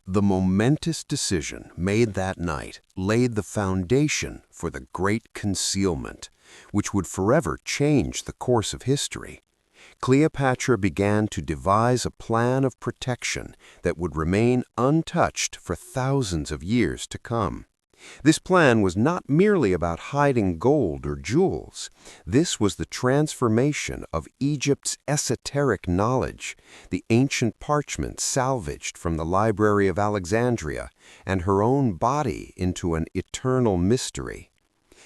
The momentous decision made that night laid the foundation for the Great Concealment, which would forever change the course of history. Cleopatra began to devise a plan of protection that would remain untouched for thousands of years to come. This plan was not merely about hiding gold or jewels. This was the transformation of Egypt's esoteric knowledge, the ancient parchments salvaged from the Library of Alexandria, and her own body into an eternal mystery.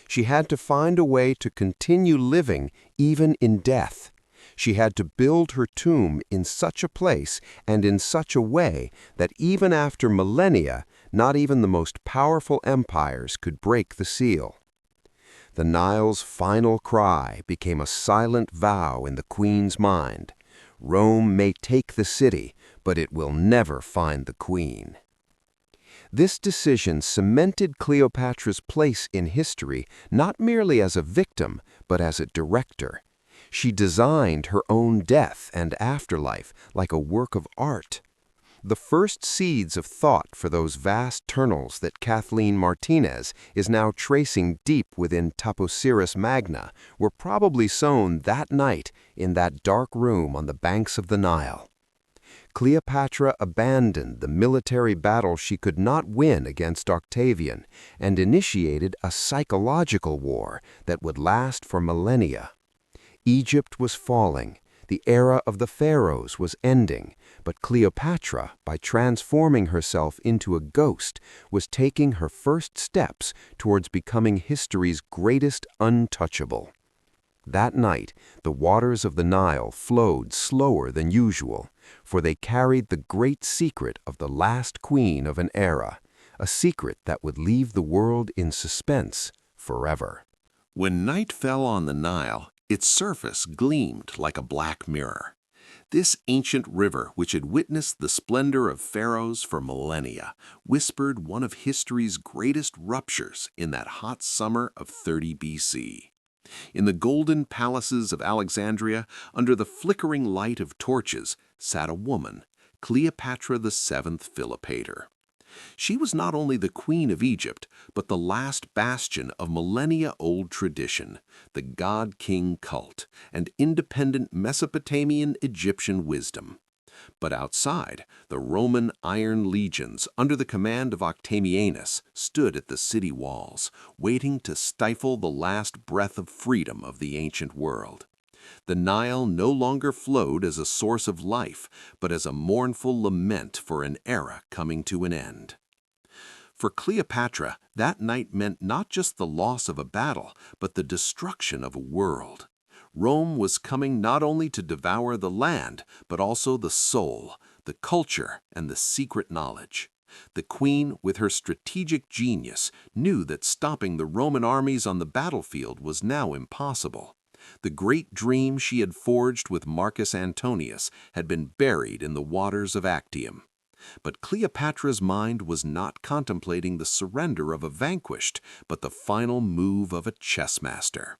She had to find a way to continue living even in death. She had to build her tomb in such a place and in such a way that even after millennia, not even the most powerful empires could break the seal. The Nile's final cry became a silent vow in the queen's mind. Rome may take the city, but it will never find the queen. This decision cemented Cleopatra's place in history not merely as a victim, but as a director. She designed her own death and afterlife like a work of art. The first seeds of thought for those vast tunnels that Kathleen Martinez is now tracing deep within Taposiris Magna were probably sown that night in that dark room on the banks of the Nile. Cleopatra abandoned the military battle she could not win against Octavian and initiated a psychological war that would last for millennia. Egypt was falling, the era of the pharaohs was ending, but Cleopatra, by transforming herself into a ghost, was taking her first steps towards becoming history's greatest untouchable. That night, the waters of the Nile flowed slower than usual, for they carried the great secret of the last queen of an era, a secret that would leave the world in suspense forever. When night fell on the Nile, its surface gleamed like a black mirror. This ancient river, which had witnessed the splendor of pharaohs for millennia, whispered one of history's greatest ruptures in that hot summer of 30 BC. In the golden palaces of Alexandria, under the flickering light of torches, sat a woman, Cleopatra VII Philopator. She was not only the queen of Egypt, but the last bastion of millennia-old tradition, the god-king cult, and independent Mesopotamian Egyptian wisdom. But outside, the Roman iron legions, under the command of Octavianus, stood at the city walls, waiting to stifle the last breath of freedom of the ancient world. The Nile no longer flowed as a source of life, but as a mournful lament for an era coming to an end. For Cleopatra, that night meant not just the loss of a battle, but the destruction of a world. Rome was coming not only to devour the land, but also the soul, the culture, and the secret knowledge. The queen, with her strategic genius, knew that stopping the Roman armies on the battlefield was now impossible. The great dream she had forged with Marcus Antonius had been buried in the waters of Actium. But Cleopatra's mind was not contemplating the surrender of a vanquished, but the final move of a chess master.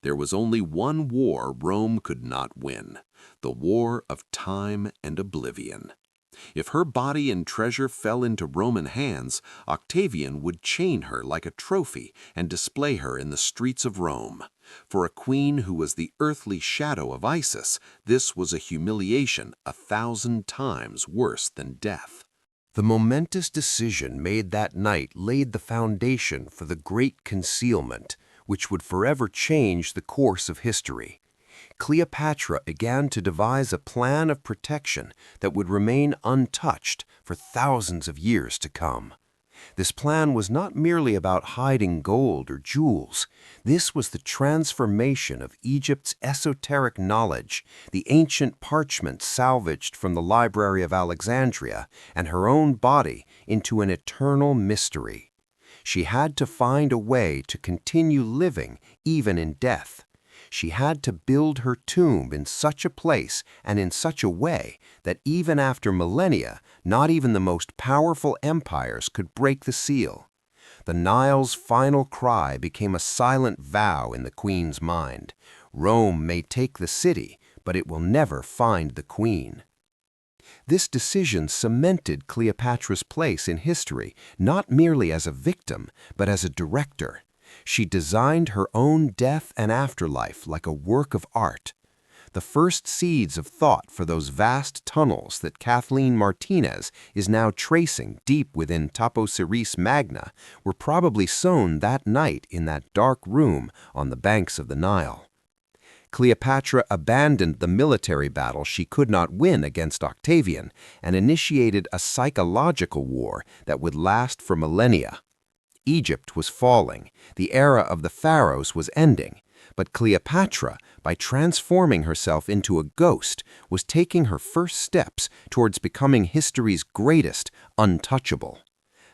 There was only one war Rome could not win, the war of time and oblivion. If her body and treasure fell into Roman hands, Octavian would chain her like a trophy and display her in the streets of Rome. For a queen who was the earthly shadow of Isis, this was a humiliation 1,000 times worse than death. The momentous decision made that night laid the foundation for the Great Concealment, which would forever change the course of history. Cleopatra began to devise a plan of protection that would remain untouched for thousands of years to come. This plan was not merely about hiding gold or jewels. This was the transformation of Egypt's esoteric knowledge, the ancient parchments salvaged from the Library of Alexandria, and her own body into an eternal mystery. She had to find a way to continue living even in death. She had to build her tomb in such a place and in such a way that even after millennia, not even the most powerful empires could break the seal. The Nile's final cry became a silent vow in the queen's mind. Rome may take the city, but it will never find the queen. This decision cemented Cleopatra's place in history, not merely as a victim, but as a director. She designed her own death and afterlife like a work of art. The first seeds of thought for those vast tunnels that Kathleen Martinez is now tracing deep within Taposiris Magna were probably sown that night in that dark room on the banks of the Nile. Cleopatra abandoned the military battle she could not win against Octavian and initiated a psychological war that would last for millennia. Egypt was falling, the era of the pharaohs was ending, but Cleopatra, by transforming herself into a ghost, was taking her first steps towards becoming history's greatest untouchable.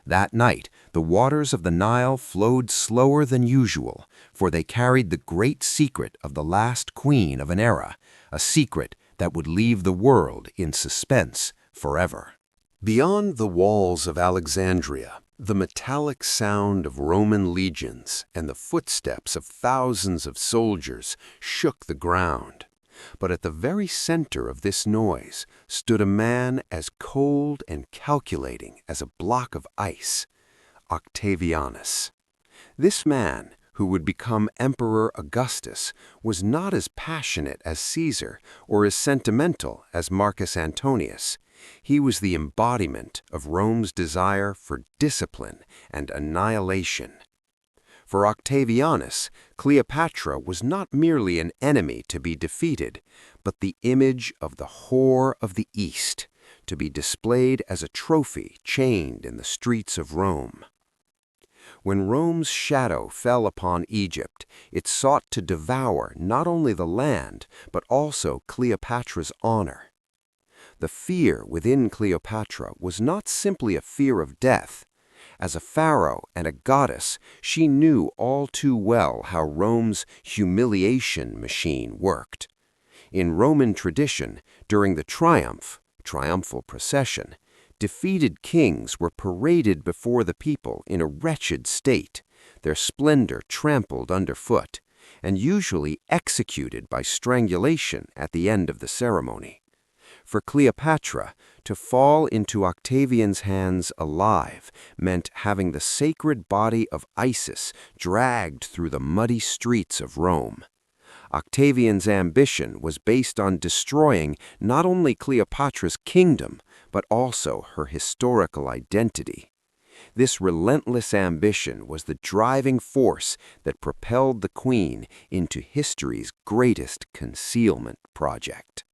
That night, the waters of the Nile flowed slower than usual, for they carried the great secret of the last queen of an era, a secret that would leave the world in suspense forever. Beyond the walls of Alexandria, the metallic sound of Roman legions and the footsteps of thousands of soldiers shook the ground. But at the very center of this noise stood a man as cold and calculating as a block of ice, Octavianus. This man, who would become Emperor Augustus, was not as passionate as Caesar or as sentimental as Marcus Antonius. He was the embodiment of Rome's desire for discipline and annihilation. For Octavianus, Cleopatra was not merely an enemy to be defeated, but the image of the whore of the East, to be displayed as a trophy chained in the streets of Rome. When Rome's shadow fell upon Egypt, it sought to devour not only the land, but also Cleopatra's honor. The fear within Cleopatra was not simply a fear of death. As a pharaoh and a goddess, she knew all too well how Rome's humiliation machine worked. In Roman tradition, during the triumphal procession, defeated kings were paraded before the people in a wretched state, their splendor trampled underfoot, and usually executed by strangulation at the end of the ceremony. For Cleopatra, to fall into Octavian's hands alive meant having the sacred body of Isis dragged through the muddy streets of Rome. Octavian's ambition was based on destroying not only Cleopatra's kingdom, but also her historical identity. This relentless ambition was the driving force that propelled the queen into history's greatest concealment project.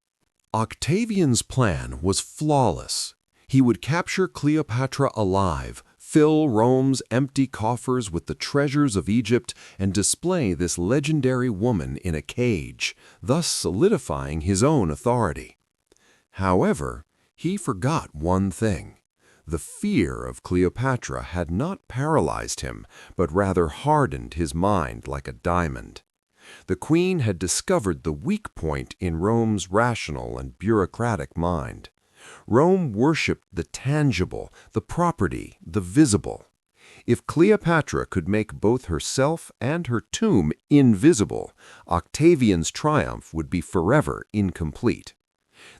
Octavian's plan was flawless. He would capture Cleopatra alive, fill Rome's empty coffers with the treasures of Egypt, and display this legendary woman in a cage, thus solidifying his own authority. However, he forgot one thing. The fear of Cleopatra had not paralyzed him, but rather hardened his mind like a diamond. The queen had discovered the weak point in Rome's rational and bureaucratic mind. Rome worshipped the tangible, the property, the visible. If Cleopatra could make both herself and her tomb invisible, Octavian's triumph would be forever incomplete.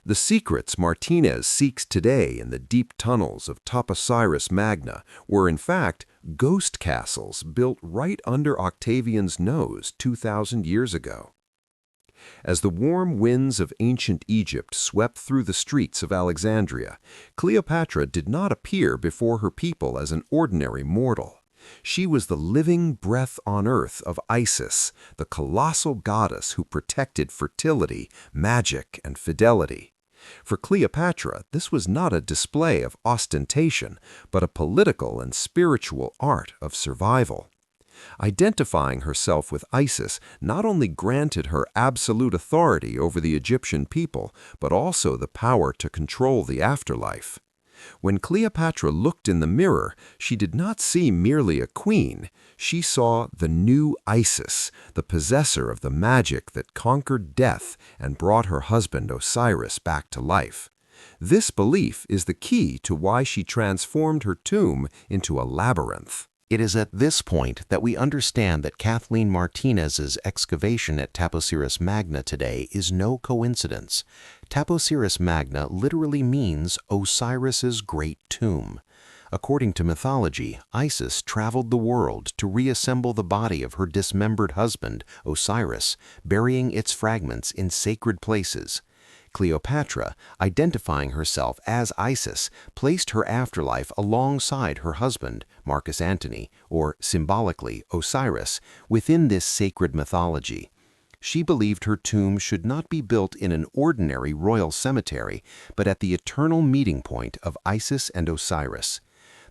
The secrets Martinez seeks today in the deep tunnels of Taposiris Magna were in fact ghost castles built right under Octavian's nose 2,000 years ago. As the warm winds of ancient Egypt swept through the streets of Alexandria, Cleopatra did not appear before her people as an ordinary mortal. She was the living breath on earth of Isis, the colossal goddess who protected fertility, magic, and fidelity. For Cleopatra, this was not a display of ostentation, but a political and spiritual art of survival. Identifying herself with Isis not only granted her absolute authority over the Egyptian people, but also the power to control the afterlife. When Cleopatra looked in the mirror, she did not see merely a queen. She saw the new Isis, the possessor of the magic that conquered death and brought her husband Osiris back to life. This belief is the key to why she transformed her tomb into a labyrinth. It is at this point that we understand that Kathleen Martinez's excavation at Taposiris Magna today is no coincidence. Taposiris Magna literally means Osiris's great tomb. According to mythology, Isis traveled the world to reassemble the body of her dismembered husband, Osiris, burying its fragments in sacred places. Cleopatra, identifying herself as Isis, placed her afterlife alongside her husband, Marcus Antony, or symbolically Osiris, within this sacred mythology. She believed her tomb should not be built in an ordinary royal cemetery, but at the eternal meeting point of Isis and Osiris.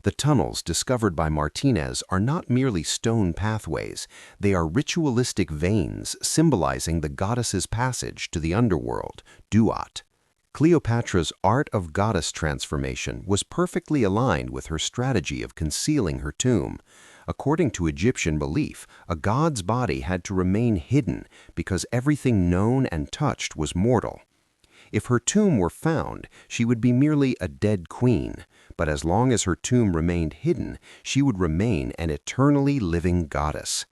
The tunnels discovered by Martinez are not merely stone pathways, they are ritualistic veins symbolizing the goddess's passage to the underworld, Duat. Cleopatra's art of goddess transformation was perfectly aligned with her strategy of concealing her tomb. According to Egyptian belief, a god's body had to remain hidden because everything known and touched was mortal. If her tomb were found, she would be merely a dead queen, but as long as her tomb remained hidden, she would remain an eternally living goddess.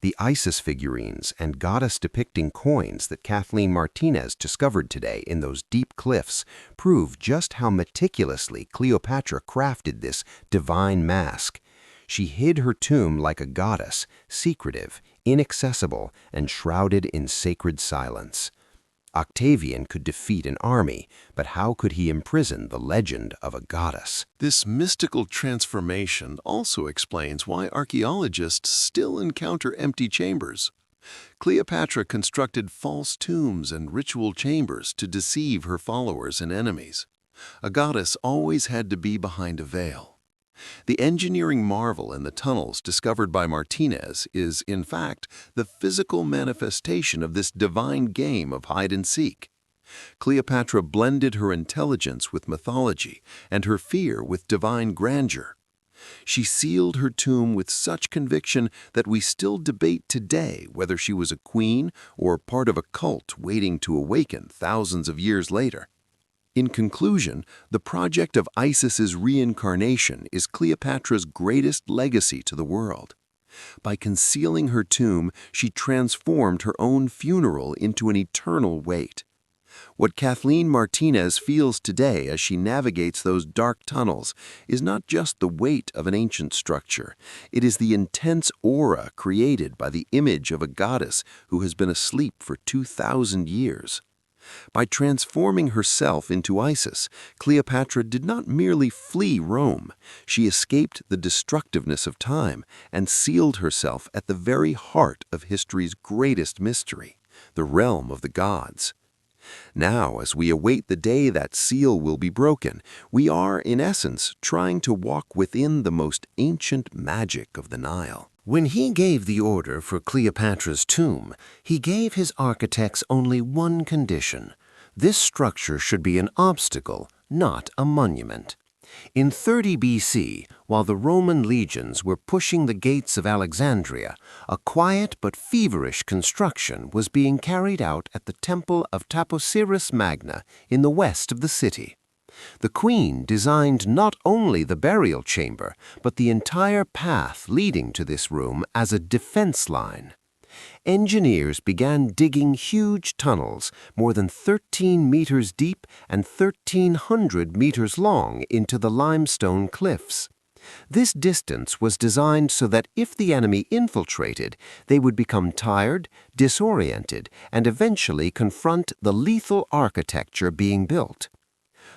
The Isis figurines and goddess-depicting coins that Kathleen Martinez discovered today in those deep cliffs prove just how meticulously Cleopatra crafted this divine mask. She hid her tomb like a goddess, secretive, inaccessible, and shrouded in sacred silence. Octavian could defeat an army, but how could he imprison the legend of a goddess? This mystical transformation also explains why archaeologists still encounter empty chambers. Cleopatra constructed false tombs and ritual chambers to deceive her followers and enemies. A goddess always had to be behind a veil. The engineering marvel in the tunnels discovered by Martinez is, in fact, the physical manifestation of this divine game of hide-and-seek. Cleopatra blended her intelligence with mythology and her fear with divine grandeur. She sealed her tomb with such conviction that we still debate today whether she was a queen or part of a cult waiting to awaken thousands of years later. In conclusion, the project of Isis's reincarnation is Cleopatra's greatest legacy to the world. By concealing her tomb, she transformed her own funeral into an eternal wait. What Kathleen Martinez feels today as she navigates those dark tunnels is not just the weight of an ancient structure. It is the intense aura created by the image of a goddess who has been asleep for 2,000 years. By transforming herself into Isis, Cleopatra did not merely flee Rome. She escaped the destructiveness of time and sealed herself at the very heart of history's greatest mystery, the realm of the gods. Now, as we await the day that seal will be broken, we are, in essence, trying to walk within the most ancient magic of the Nile. When he gave the order for Cleopatra's tomb, he gave his architects only one condition. This structure should be an obstacle, not a monument. In 30 BC, while the Roman legions were pushing the gates of Alexandria, a quiet but feverish construction was being carried out at the temple of Taposiris Magna in the west of the city. The queen designed not only the burial chamber, but the entire path leading to this room as a defense line. Engineers began digging huge tunnels, more than 13 meters deep and 1,300 meters long, into the limestone cliffs. This distance was designed so that if the enemy infiltrated, they would become tired, disoriented, and eventually confront the lethal architecture being built.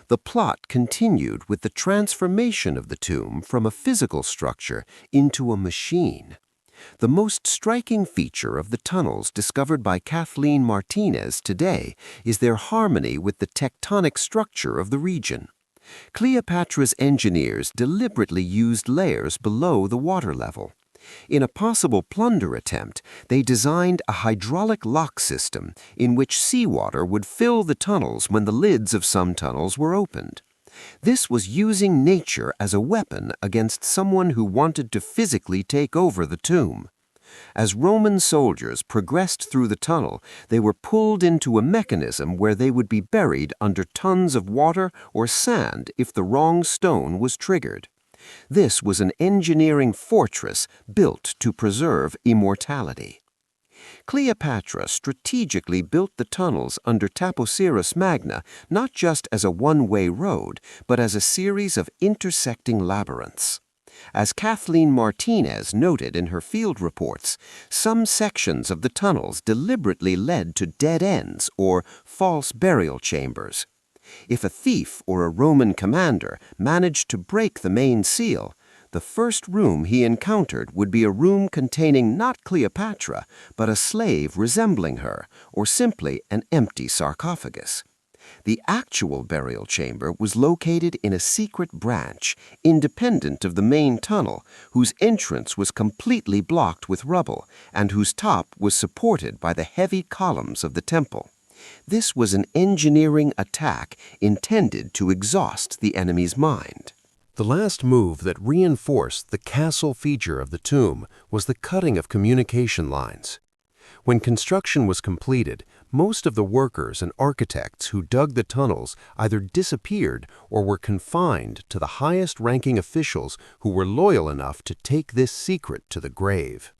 The plot continued with the transformation of the tomb from a physical structure into a machine. The most striking feature of the tunnels discovered by Kathleen Martinez today is their harmony with the tectonic structure of the region. Cleopatra's engineers deliberately used layers below the water level. In a possible plunder attempt, they designed a hydraulic lock system in which seawater would fill the tunnels when the lids of some tunnels were opened. This was using nature as a weapon against someone who wanted to physically take over the tomb. As Roman soldiers progressed through the tunnel, they were pulled into a mechanism where they would be buried under tons of water or sand if the wrong stone was triggered. This was an engineering fortress built to preserve immortality. Cleopatra strategically built the tunnels under Taposiris Magna not just as a one-way road, but as a series of intersecting labyrinths. As Kathleen Martinez noted in her field reports, some sections of the tunnels deliberately led to dead ends or false burial chambers. If a thief or a Roman commander managed to break the main seal, the first room he encountered would be a room containing not Cleopatra, but a slave resembling her, or simply an empty sarcophagus. The actual burial chamber was located in a secret branch, independent of the main tunnel, whose entrance was completely blocked with rubble, and whose top was supported by the heavy columns of the temple. This was an engineering attack intended to exhaust the enemy's mind. The last move that reinforced the castle feature of the tomb was the cutting of communication lines. When construction was completed, most of the workers and architects who dug the tunnels either disappeared or were confined to the highest-ranking officials who were loyal enough to take this secret to the grave.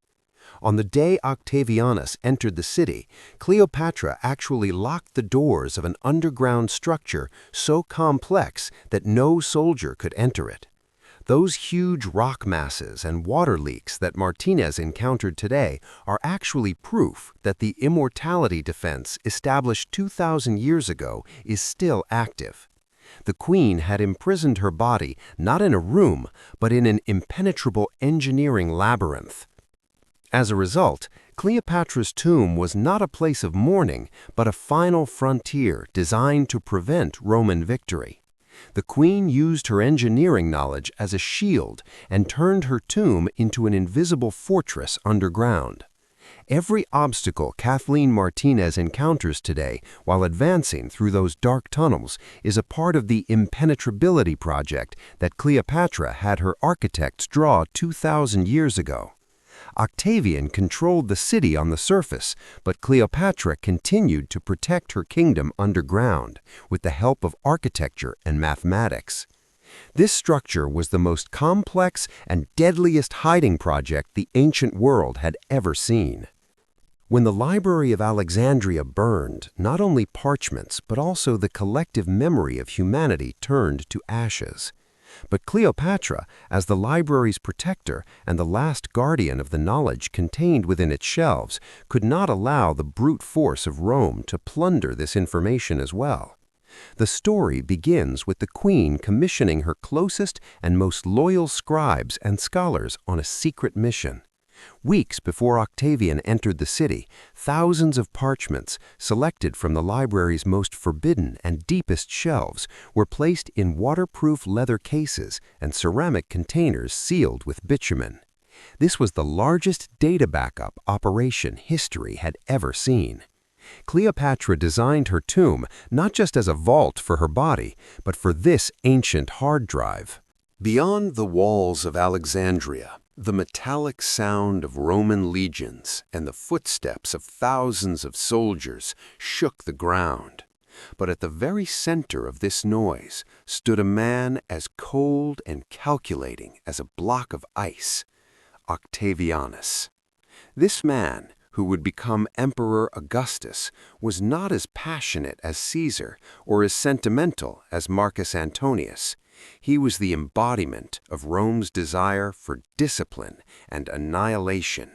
On the day Octavianus entered the city, Cleopatra actually locked the doors of an underground structure so complex that no soldier could enter it. Those huge rock masses and water leaks that Martinez encountered today are actually proof that the immortality defense established 2,000 years ago is still active. The queen had imprisoned her body not in a room, but in an impenetrable engineering labyrinth. As a result, Cleopatra's tomb was not a place of mourning, but a final frontier designed to prevent Roman victory. The queen used her engineering knowledge as a shield and turned her tomb into an invisible fortress underground. Every obstacle Kathleen Martinez encounters today while advancing through those dark tunnels is a part of the impenetrability project that Cleopatra had her architects draw 2,000 years ago. Octavian controlled the city on the surface, but Cleopatra continued to protect her kingdom underground with the help of architecture and mathematics. This structure was the most complex and deadliest hiding project the ancient world had ever seen. When the Library of Alexandria burned, not only parchments but also the collective memory of humanity turned to ashes. But Cleopatra, as the library's protector and the last guardian of the knowledge contained within its shelves, could not allow the brute force of Rome to plunder this information as well. The story begins with the queen commissioning her closest and most loyal scribes and scholars on a secret mission. Weeks before Octavian entered the city, thousands of parchments, selected from the library's most forbidden and deepest shelves, were placed in waterproof leather cases and ceramic containers sealed with bitumen. This was the largest data backup operation history had ever seen. Cleopatra designed her tomb not just as a vault for her body, but for this ancient hard drive. Beyond the walls of Alexandria, the metallic sound of Roman legions and the footsteps of thousands of soldiers shook the ground. But at the very center of this noise stood a man as cold and calculating as a block of ice, Octavianus. This man, who would become Emperor Augustus, was not as passionate as Caesar or as sentimental as Marcus Antonius. He was the embodiment of Rome's desire for discipline and annihilation.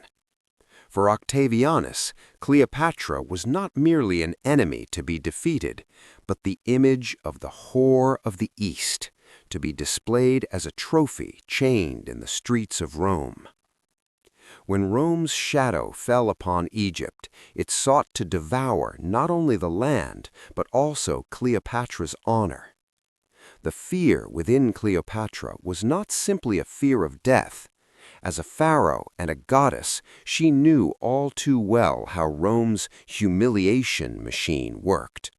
For Octavianus, Cleopatra was not merely an enemy to be defeated, but the image of the whore of the East, to be displayed as a trophy chained in the streets of Rome. When Rome's shadow fell upon Egypt, it sought to devour not only the land, but also Cleopatra's honor. The fear within Cleopatra was not simply a fear of death. As a pharaoh and a goddess, she knew all too well how Rome's humiliation machine worked.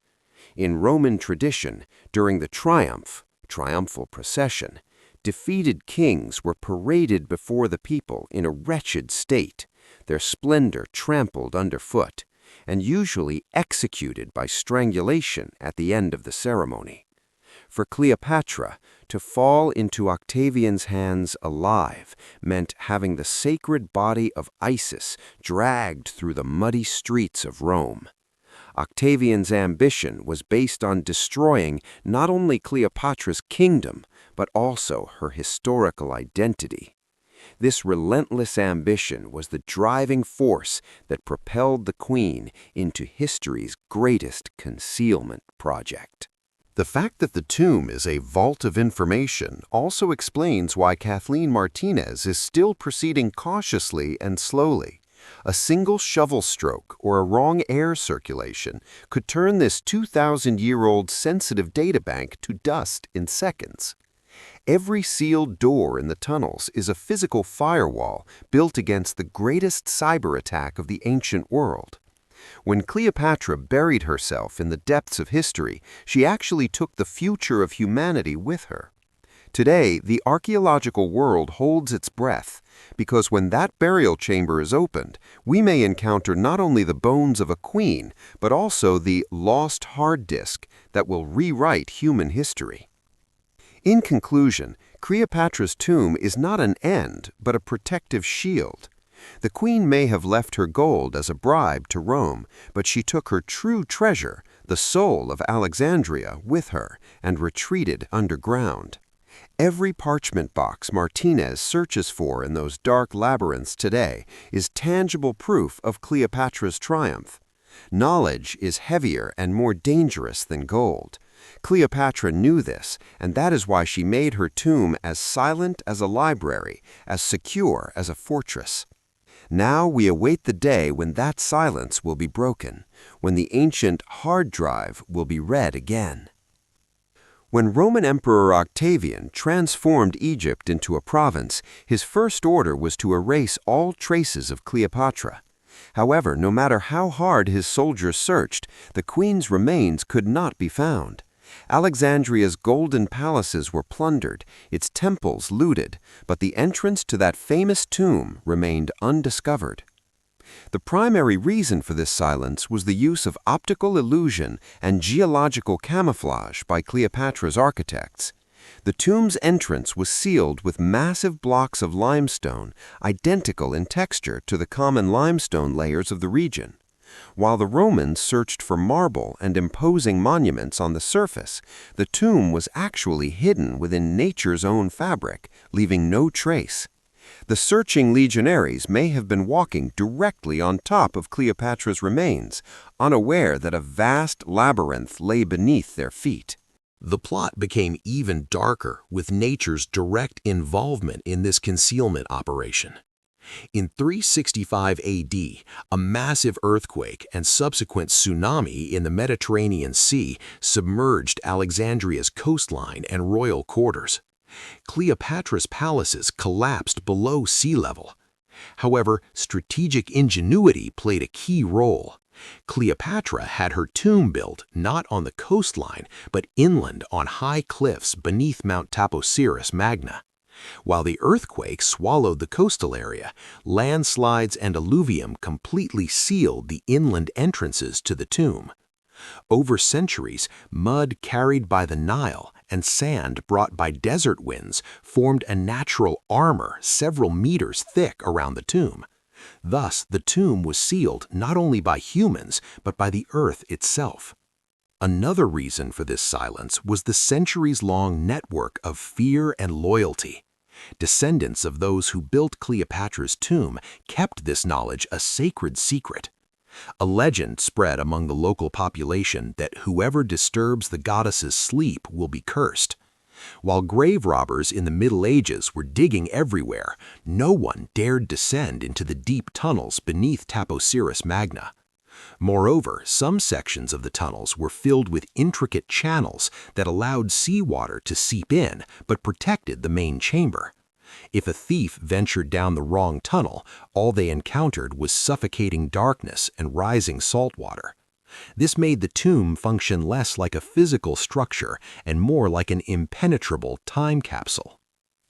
In Roman tradition, during the triumphal procession, defeated kings were paraded before the people in a wretched state, their splendor trampled underfoot, and usually executed by strangulation at the end of the ceremony. For Cleopatra, to fall into Octavian's hands alive meant having the sacred body of Isis dragged through the muddy streets of Rome. Octavian's ambition was based on destroying not only Cleopatra's kingdom, but also her historical identity. This relentless ambition was the driving force that propelled the queen into history's greatest concealment project. The fact that the tomb is a vault of information also explains why Kathleen Martinez is still proceeding cautiously and slowly. A single shovel stroke or a wrong air circulation could turn this 2,000-year-old sensitive databank to dust in seconds. Every sealed door in the tunnels is a physical firewall built against the greatest cyber attack of the ancient world. When Cleopatra buried herself in the depths of history, she actually took the future of humanity with her. Today, the archaeological world holds its breath, because when that burial chamber is opened, we may encounter not only the bones of a queen, but also the lost hard disk that will rewrite human history. In conclusion, Cleopatra's tomb is not an end, but a protective shield. The queen may have left her gold as a bribe to Rome, but she took her true treasure, the soul of Alexandria, with her and retreated underground. Every parchment box Martinez searches for in those dark labyrinths today is tangible proof of Cleopatra's triumph. Knowledge is heavier and more dangerous than gold. Cleopatra knew this, and that is why she made her tomb as silent as a library, as secure as a fortress. Now we await the day when that silence will be broken, when the ancient hard drive will be read again. When Roman Emperor Octavian transformed Egypt into a province, his first order was to erase all traces of Cleopatra. However, no matter how hard his soldiers searched, the queen's remains could not be found. Alexandria's golden palaces were plundered, its temples looted, but the entrance to that famous tomb remained undiscovered. The primary reason for this silence was the use of optical illusion and geological camouflage by Cleopatra's architects. The tomb's entrance was sealed with massive blocks of limestone, identical in texture to the common limestone layers of the region. While the Romans searched for marble and imposing monuments on the surface, the tomb was actually hidden within nature's own fabric, leaving no trace. The searching legionaries may have been walking directly on top of Cleopatra's remains, unaware that a vast labyrinth lay beneath their feet. The plot became even darker with nature's direct involvement in this concealment operation. In 365 AD, a massive earthquake and subsequent tsunami in the Mediterranean Sea submerged Alexandria's coastline and royal quarters. Cleopatra's palaces collapsed below sea level. However, strategic ingenuity played a key role. Cleopatra had her tomb built not on the coastline, but inland on high cliffs beneath Mount Taposiris Magna. While the earthquake swallowed the coastal area, landslides and alluvium completely sealed the inland entrances to the tomb. Over centuries, mud carried by the Nile and sand brought by desert winds formed a natural armor several meters thick around the tomb. Thus, the tomb was sealed not only by humans, but by the earth itself. Another reason for this silence was the centuries-long network of fear and loyalty. Descendants of those who built Cleopatra's tomb kept this knowledge a sacred secret. A legend spread among the local population that whoever disturbs the goddess's sleep will be cursed. While grave robbers in the Middle Ages were digging everywhere, no one dared descend into the deep tunnels beneath Taposiris Magna. Moreover, some sections of the tunnels were filled with intricate channels that allowed seawater to seep in but protected the main chamber. If a thief ventured down the wrong tunnel, all they encountered was suffocating darkness and rising salt water. This made the tomb function less like a physical structure and more like an impenetrable time capsule.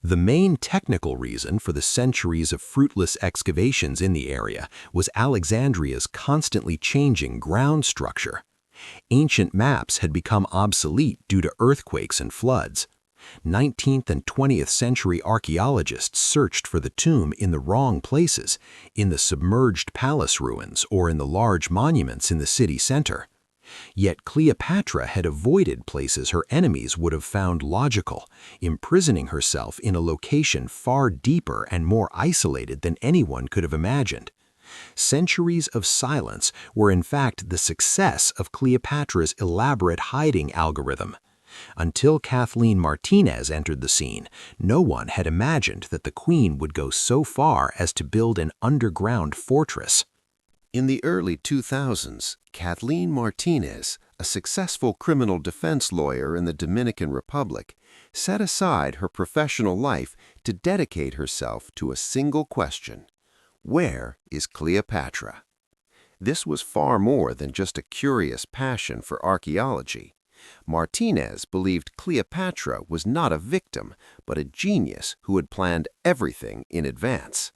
The main technical reason for the centuries of fruitless excavations in the area was Alexandria's constantly changing ground structure. Ancient maps had become obsolete due to earthquakes and floods. 19th and 20th century archaeologists searched for the tomb in the wrong places, in the submerged palace ruins or in the large monuments in the city center. Yet Cleopatra had avoided places her enemies would have found logical, imprisoning herself in a location far deeper and more isolated than anyone could have imagined. Centuries of silence were in fact the success of Cleopatra's elaborate hiding algorithm. Until Kathleen Martinez entered the scene, no one had imagined that the queen would go so far as to build an underground fortress. In the early 2000s, Kathleen Martinez, a successful criminal defense lawyer in the Dominican Republic, set aside her professional life to dedicate herself to a single question: where is Cleopatra? This was far more than just a curious passion for archaeology. Martinez believed Cleopatra was not a victim, but a genius who had planned everything in advance.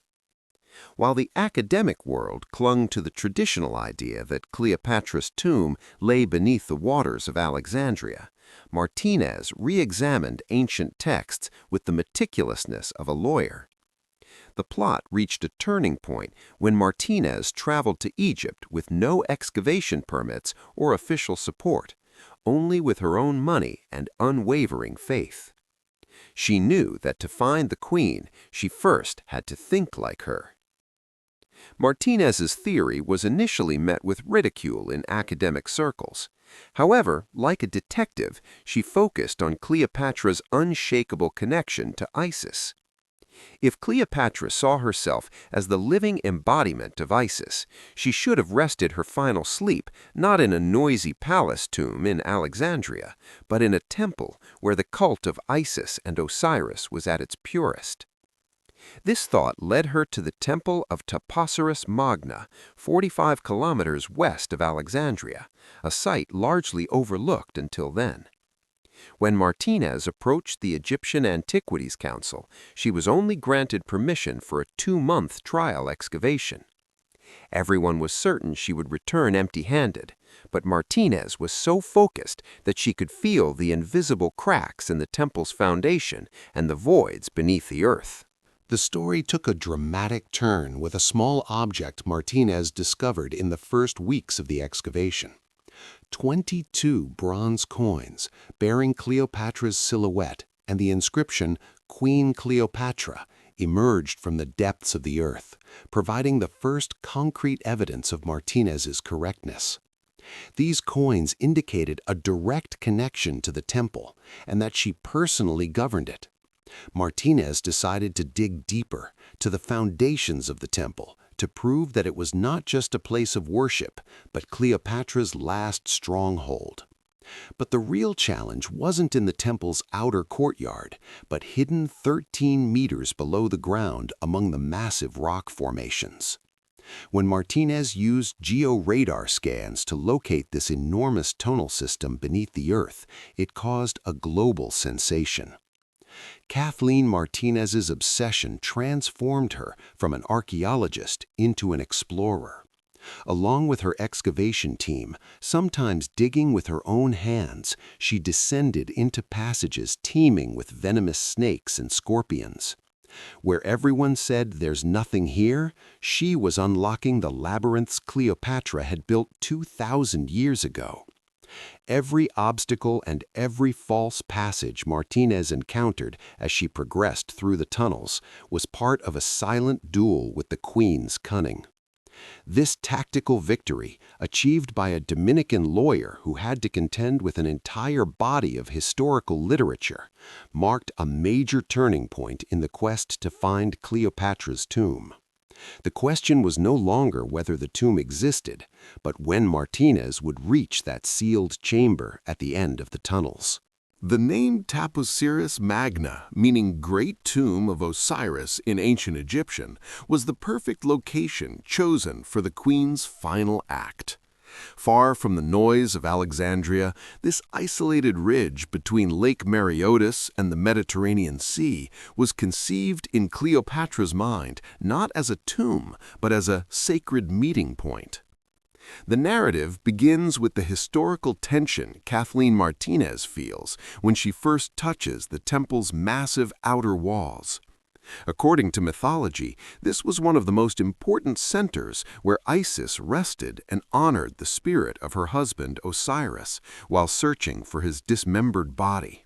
While the academic world clung to the traditional idea that Cleopatra's tomb lay beneath the waters of Alexandria, Martinez re-examined ancient texts with the meticulousness of a lawyer. The plot reached a turning point when Martinez traveled to Egypt with no excavation permits or official support, only with her own money and unwavering faith. She knew that to find the queen, she first had to think like her. Martinez's theory was initially met with ridicule in academic circles. However, like a detective, she focused on Cleopatra's unshakable connection to Isis. If Cleopatra saw herself as the living embodiment of Isis, she should have rested her final sleep not in a noisy palace tomb in Alexandria, but in a temple where the cult of Isis and Osiris was at its purest. This thought led her to the temple of Taposiris Magna, 45 kilometers west of Alexandria, a site largely overlooked until then. When Martinez approached the Egyptian Antiquities Council, she was only granted permission for a 2-month trial excavation. Everyone was certain she would return empty-handed, but Martinez was so focused that she could feel the invisible cracks in the temple's foundation and the voids beneath the earth. The story took a dramatic turn with a small object Martinez discovered in the first weeks of the excavation. 22 bronze coins bearing Cleopatra's silhouette and the inscription Queen Cleopatra emerged from the depths of the earth, providing the first concrete evidence of Martinez's correctness. These coins indicated a direct connection to the temple and that she personally governed it. Martinez decided to dig deeper, to the foundations of the temple, to prove that it was not just a place of worship, but Cleopatra's last stronghold. But the real challenge wasn't in the temple's outer courtyard, but hidden 13 meters below the ground among the massive rock formations. When Martinez used geo-radar scans to locate this enormous tunnel system beneath the earth, it caused a global sensation. Kathleen Martinez's obsession transformed her from an archaeologist into an explorer. Along with her excavation team, sometimes digging with her own hands, she descended into passages teeming with venomous snakes and scorpions. Where everyone said there's nothing here, she was unlocking the labyrinths Cleopatra had built 2,000 years ago. Every obstacle and every false passage Martinez encountered as she progressed through the tunnels was part of a silent duel with the Queen's cunning. This tactical victory, achieved by a Dominican lawyer who had to contend with an entire body of historical literature, marked a major turning point in the quest to find Cleopatra's tomb. The question was no longer whether the tomb existed, but when Martinez would reach that sealed chamber at the end of the tunnels. The name Taposiris Magna, meaning Great Tomb of Osiris in ancient Egyptian, was the perfect location chosen for the queen's final act. Far from the noise of Alexandria, this isolated ridge between Lake Mareotis and the Mediterranean Sea was conceived in Cleopatra's mind not as a tomb, but as a sacred meeting point. The narrative begins with the historical tension Kathleen Martinez feels when she first touches the temple's massive outer walls. According to mythology, this was one of the most important centers where Isis rested and honored the spirit of her husband Osiris while searching for his dismembered body.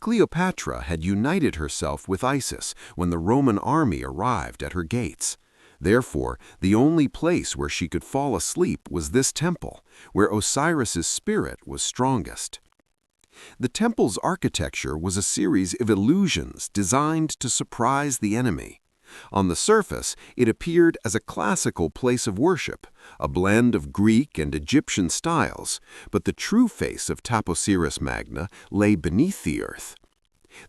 Cleopatra had united herself with Isis when the Roman army arrived at her gates. Therefore, the only place where she could fall asleep was this temple, where Osiris's spirit was strongest. The temple's architecture was a series of illusions designed to surprise the enemy. On the surface, it appeared as a classical place of worship, a blend of Greek and Egyptian styles, but the true face of Taposiris Magna lay beneath the earth.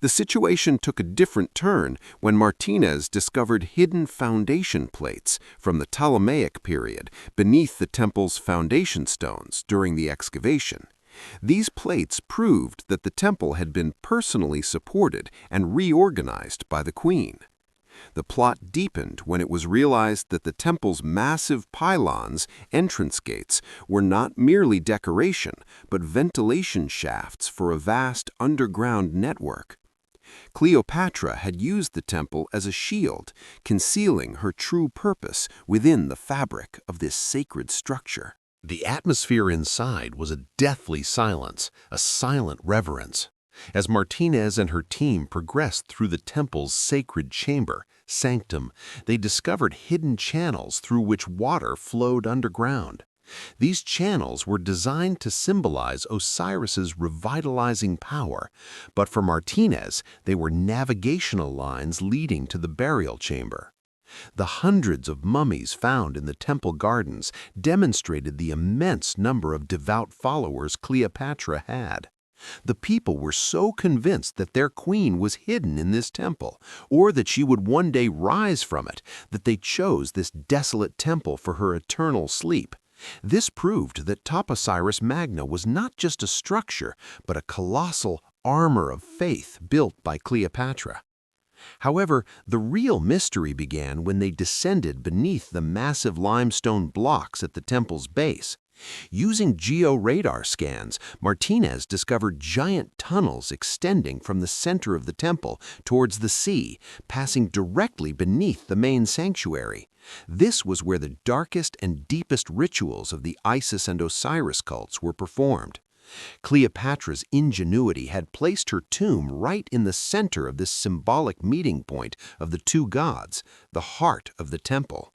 The situation took a different turn when Martinez discovered hidden foundation plates from the Ptolemaic period beneath the temple's foundation stones during the excavation. These plates proved that the temple had been personally supported and reorganized by the queen. The plot deepened when it was realized that the temple's massive pylons, entrance gates, were not merely decoration, but ventilation shafts for a vast underground network. Cleopatra had used the temple as a shield, concealing her true purpose within the fabric of this sacred structure. The atmosphere inside was a deathly silence, a silent reverence. As Martinez and her team progressed through the temple's sacred chamber, sanctum, they discovered hidden channels through which water flowed underground. These channels were designed to symbolize Osiris's revitalizing power, but for Martinez, they were navigational lines leading to the burial chamber. The hundreds of mummies found in the temple gardens demonstrated the immense number of devout followers Cleopatra had. The people were so convinced that their queen was hidden in this temple, or that she would one day rise from it, that they chose this desolate temple for her eternal sleep. This proved that Taposiris Magna was not just a structure, but a colossal armor of faith built by Cleopatra. However, the real mystery began when they descended beneath the massive limestone blocks at the temple's base. Using geo-radar scans, Martinez discovered giant tunnels extending from the center of the temple towards the sea, passing directly beneath the main sanctuary. This was where the darkest and deepest rituals of the Isis and Osiris cults were performed. Cleopatra's ingenuity had placed her tomb right in the center of this symbolic meeting point of the two gods, the heart of the temple.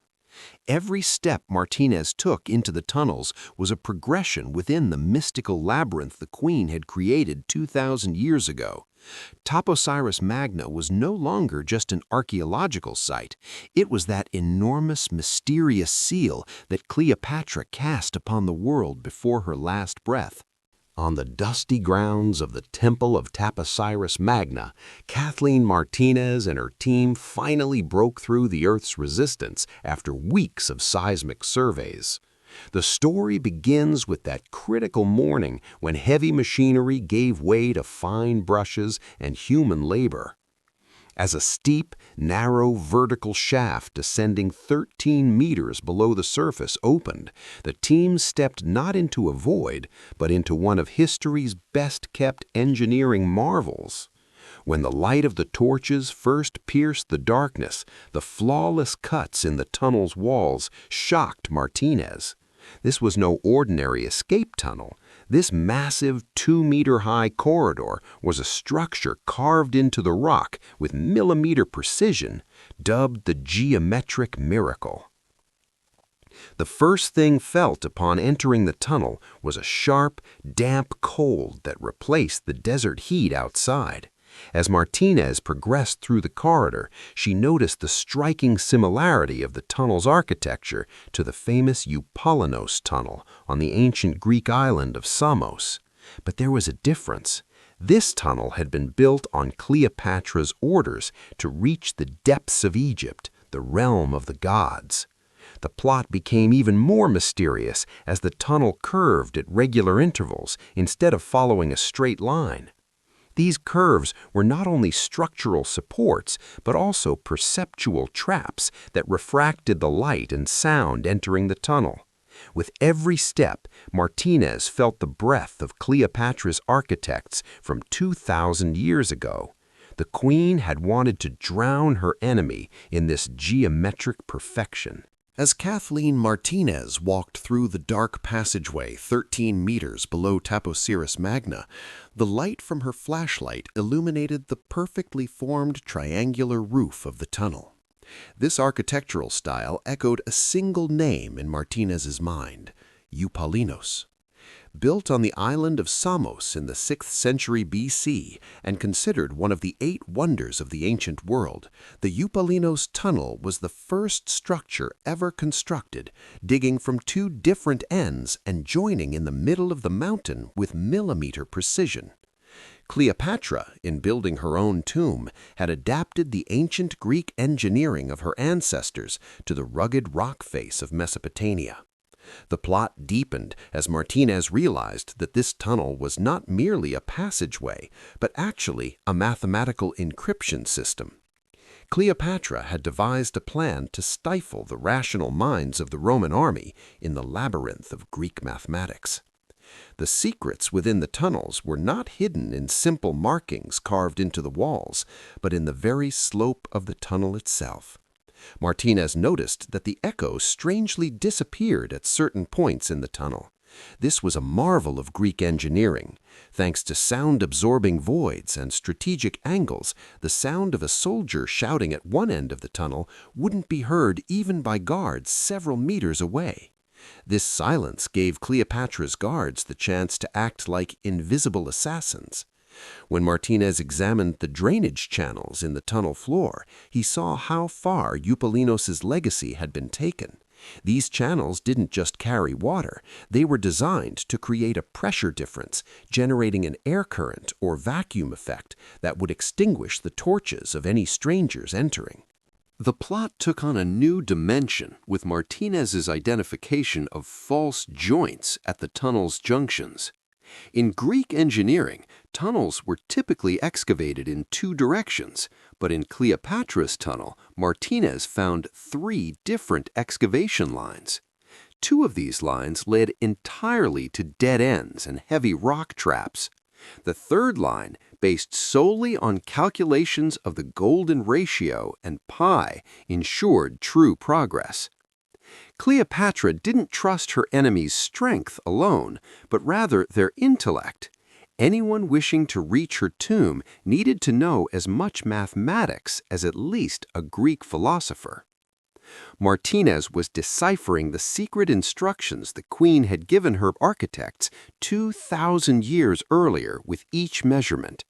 Every step Martinez took into the tunnels was a progression within the mystical labyrinth the queen had created 2,000 years ago. Taposiris Magna was no longer just an archaeological site. It was that enormous, mysterious seal that Cleopatra cast upon the world before her last breath. On the dusty grounds of the Temple of Taposiris Magna, Kathleen Martinez and her team finally broke through the Earth's resistance after weeks of seismic surveys. The story begins with that critical morning when heavy machinery gave way to fine brushes and human labor. As a steep, narrow, vertical shaft descending 13 meters below the surface opened, the team stepped not into a void, but into one of history's best-kept engineering marvels. When the light of the torches first pierced the darkness, the flawless cuts in the tunnel's walls shocked Martinez. This was no ordinary escape tunnel. This massive 2-meter-high corridor was a structure carved into the rock with millimeter precision, dubbed the geometric miracle. The first thing felt upon entering the tunnel was a sharp, damp cold that replaced the desert heat outside. As Martinez progressed through the corridor, she noticed the striking similarity of the tunnel's architecture to the famous Eupalinos tunnel on the ancient Greek island of Samos. But there was a difference. This tunnel had been built on Cleopatra's orders to reach the depths of Egypt, the realm of the gods. The plot became even more mysterious as the tunnel curved at regular intervals instead of following a straight line. These curves were not only structural supports, but also perceptual traps that refracted the light and sound entering the tunnel. With every step, Martinez felt the breath of Cleopatra's architects from 2,000 years ago. The queen had wanted to drown her enemy in this geometric perfection. As Kathleen Martinez walked through the dark passageway 13 meters below Taposiris Magna, the light from her flashlight illuminated the perfectly formed triangular roof of the tunnel. This architectural style echoed a single name in Martinez's mind: Eupalinos. Built on the island of Samos in the 6th century BC and considered one of the 8 wonders of the ancient world, the Eupalinos tunnel was the first structure ever constructed, digging from 2 different ends and joining in the middle of the mountain with millimeter precision. Cleopatra, in building her own tomb, had adapted the ancient Greek engineering of her ancestors to the rugged rock face of Mesopotamia. The plot deepened as Martinez realized that this tunnel was not merely a passageway, but actually a mathematical encryption system. Cleopatra had devised a plan to stifle the rational minds of the Roman army in the labyrinth of Greek mathematics. The secrets within the tunnels were not hidden in simple markings carved into the walls, but in the very slope of the tunnel itself. Martinez noticed that the echo strangely disappeared at certain points in the tunnel. This was a marvel of Greek engineering. Thanks to sound-absorbing voids and strategic angles, the sound of a soldier shouting at one end of the tunnel wouldn't be heard even by guards several meters away. This silence gave Cleopatra's guards the chance to act like invisible assassins. When Martinez examined the drainage channels in the tunnel floor, he saw how far Eupalinos' legacy had been taken. These channels didn't just carry water, they were designed to create a pressure difference, generating an air current or vacuum effect that would extinguish the torches of any strangers entering. The plot took on a new dimension with Martinez's identification of false joints at the tunnel's junctions. In Greek engineering, tunnels were typically excavated in 2 directions, but in Cleopatra's tunnel, Martinez found 3 different excavation lines. 2 of these lines led entirely to dead ends and heavy rock traps. The 3rd line, based solely on calculations of the golden ratio and pi, ensured true progress. Cleopatra didn't trust her enemy's strength alone, but rather their intellect. Anyone wishing to reach her tomb needed to know as much mathematics as at least a Greek philosopher. Martinez was deciphering the secret instructions the queen had given her architects 2,000 years earlier with each measurement.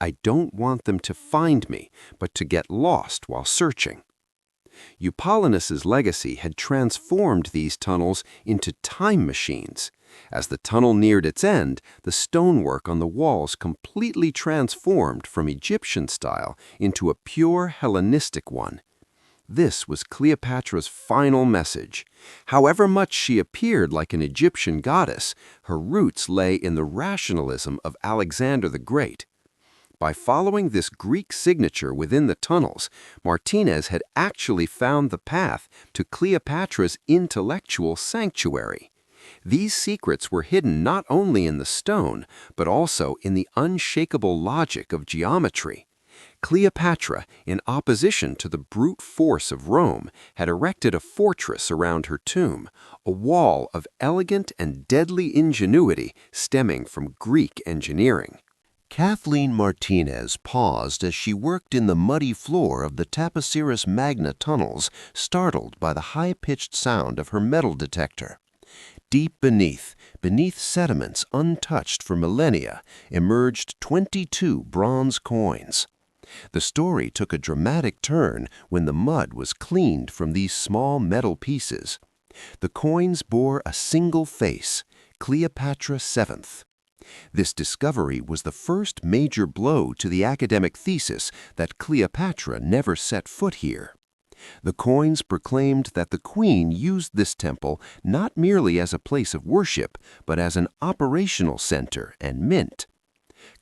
"I don't want them to find me, but to get lost while searching." Eupalinos' legacy had transformed these tunnels into time machines. As the tunnel neared its end, the stonework on the walls completely transformed from Egyptian style into a pure Hellenistic one. This was Cleopatra's final message. However much she appeared like an Egyptian goddess, her roots lay in the rationalism of Alexander the Great. By following this Greek signature within the tunnels, Martinez had actually found the path to Cleopatra's intellectual sanctuary. These secrets were hidden not only in the stone, but also in the unshakable logic of geometry. Cleopatra, in opposition to the brute force of Rome, had erected a fortress around her tomb, a wall of elegant and deadly ingenuity stemming from Greek engineering. Kathleen Martinez paused as she worked in the muddy floor of the Taposiris Magna tunnels, startled by the high-pitched sound of her metal detector. Deep beneath sediments untouched for millennia, emerged 22 bronze coins. The story took a dramatic turn when the mud was cleaned from these small metal pieces. The coins bore a single face, Cleopatra VII. This discovery was the first major blow to the academic thesis that Cleopatra never set foot here. The coins proclaimed that the queen used this temple not merely as a place of worship, but as an operational center and mint.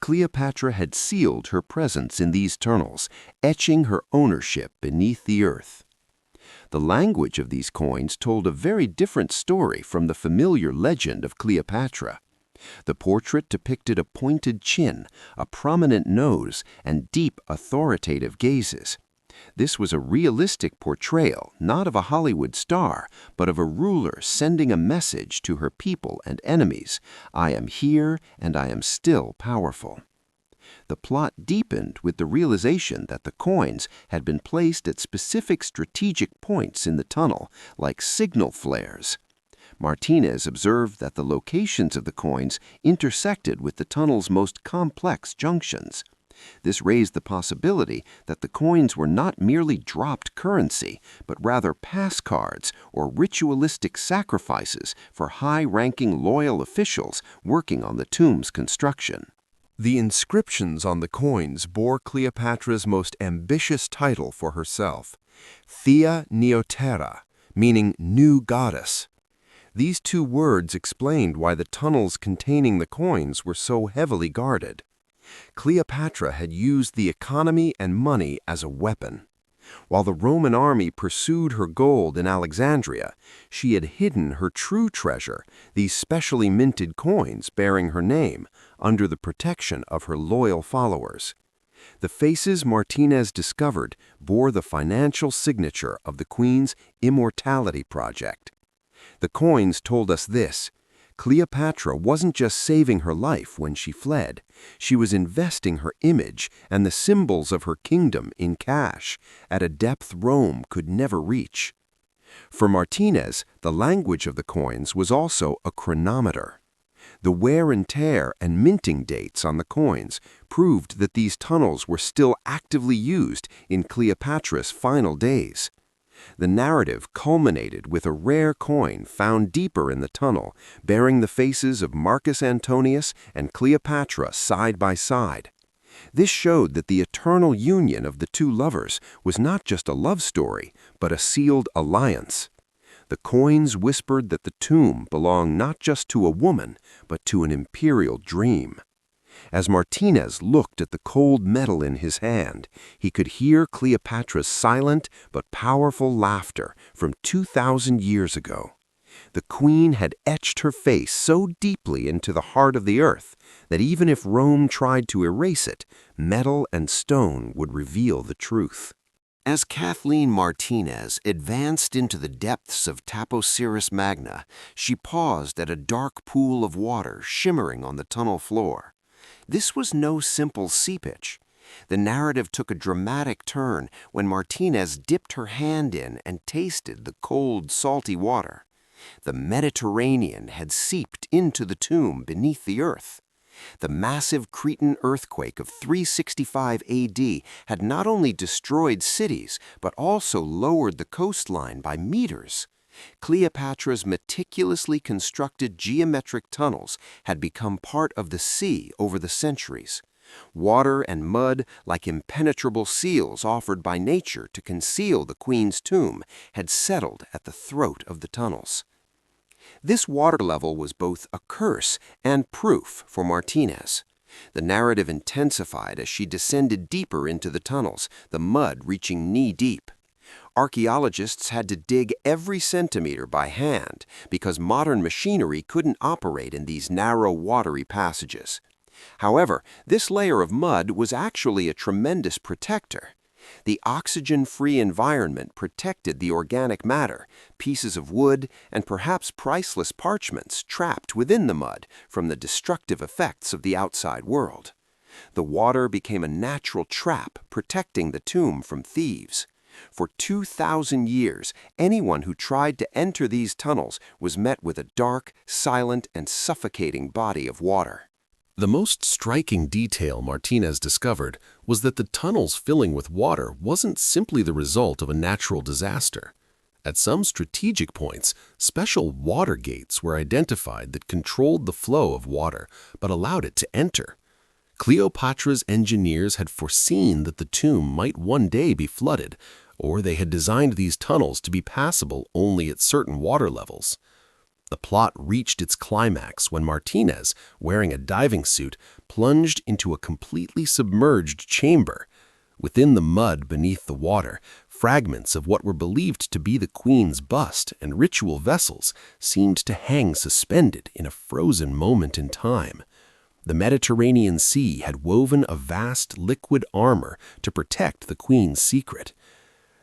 Cleopatra had sealed her presence in these tunnels, etching her ownership beneath the earth. The language of these coins told a very different story from the familiar legend of Cleopatra. The portrait depicted a pointed chin, a prominent nose, and deep, authoritative gazes. This was a realistic portrayal, not of a Hollywood star, but of a ruler sending a message to her people and enemies: "I am here, and I am still powerful." The plot deepened with the realization that the coins had been placed at specific strategic points in the tunnel, like signal flares. Martinez observed that the locations of the coins intersected with the tunnel's most complex junctions. This raised the possibility that the coins were not merely dropped currency, but rather pass cards or ritualistic sacrifices for high-ranking loyal officials working on the tomb's construction. The inscriptions on the coins bore Cleopatra's most ambitious title for herself, Thea Neoterra, meaning new goddess. These two words explained why the tunnels containing the coins were so heavily guarded. Cleopatra had used the economy and money as a weapon. While the Roman army pursued her gold in Alexandria, she had hidden her true treasure, these specially minted coins bearing her name, under the protection of her loyal followers. The faces Martinez discovered bore the financial signature of the Queen's immortality project. The coins told us this: Cleopatra wasn't just saving her life when she fled. She was investing her image and the symbols of her kingdom in cash, at a depth Rome could never reach. For Martinez, the language of the coins was also a chronometer. The wear and tear and minting dates on the coins proved that these tunnels were still actively used in Cleopatra's final days. The narrative culminated with a rare coin found deeper in the tunnel, bearing the faces of Marcus Antonius and Cleopatra side by side. This showed that the eternal union of the two lovers was not just a love story, but a sealed alliance. The coins whispered that the tomb belonged not just to a woman, but to an imperial dream. As Martinez looked at the cold metal in his hand, he could hear Cleopatra's silent but powerful laughter from 2,000 years ago. The queen had etched her face so deeply into the heart of the earth that even if Rome tried to erase it, metal and stone would reveal the truth. As Kathleen Martinez advanced into the depths of Taposiris Magna, she paused at a dark pool of water shimmering on the tunnel floor. This was no simple seepage. The narrative took a dramatic turn when Martinez dipped her hand in and tasted the cold, salty water. The Mediterranean had seeped into the tomb beneath the earth. The massive Cretan earthquake of 365 AD had not only destroyed cities, but also lowered the coastline by meters. Cleopatra's meticulously constructed geometric tunnels had become part of the sea over the centuries. Water and mud, like impenetrable seals offered by nature to conceal the queen's tomb, had settled at the throat of the tunnels. This water level was both a curse and proof for Martinez. The narrative intensified as she descended deeper into the tunnels, the mud reaching knee-deep. Archaeologists had to dig every centimeter by hand because modern machinery couldn't operate in these narrow, watery passages. However, this layer of mud was actually a tremendous protector. The oxygen-free environment protected the organic matter, pieces of wood, and perhaps priceless parchments trapped within the mud from the destructive effects of the outside world. The water became a natural trap protecting the tomb from thieves. For 2,000 years, anyone who tried to enter these tunnels was met with a dark, silent, and suffocating body of water. The most striking detail Martinez discovered was that the tunnels filling with water wasn't simply the result of a natural disaster. At some strategic points, special water gates were identified that controlled the flow of water but allowed it to enter. Cleopatra's engineers had foreseen that the tomb might one day be flooded, or they had designed these tunnels to be passable only at certain water levels. The plot reached its climax when Martinez, wearing a diving suit, plunged into a completely submerged chamber. Within the mud beneath the water, fragments of what were believed to be the queen's bust and ritual vessels seemed to hang suspended in a frozen moment in time. The Mediterranean Sea had woven a vast liquid armor to protect the queen's secret.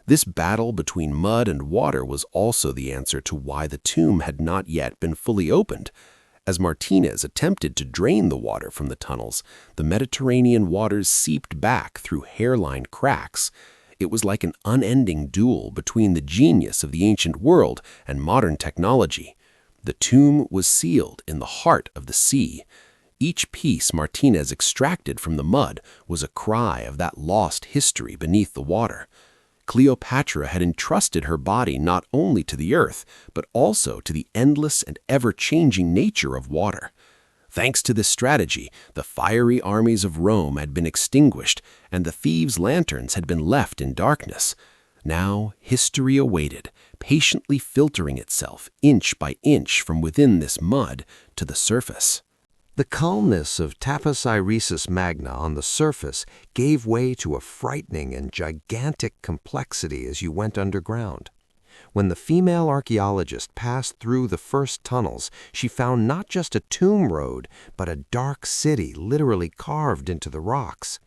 This battle between mud and water was also the answer to why the tomb had not yet been fully opened. As Martinez attempted to drain the water from the tunnels, the Mediterranean waters seeped back through hairline cracks. It was like an unending duel between the genius of the ancient world and modern technology. The tomb was sealed in the heart of the sea. Each piece Martinez extracted from the mud was a cry of that lost history beneath the water. Cleopatra had entrusted her body not only to the earth, but also to the endless and ever-changing nature of water. Thanks to this strategy, the fiery armies of Rome had been extinguished, and the thieves' lanterns had been left in darkness. Now history awaited, patiently filtering itself inch by inch from within this mud to the surface. The calmness of Taposiris Magna on the surface gave way to a frightening and gigantic complexity as you went underground. When the female archaeologist passed through the first tunnels, she found not just a tomb road, but a dark city literally carved into the rocks.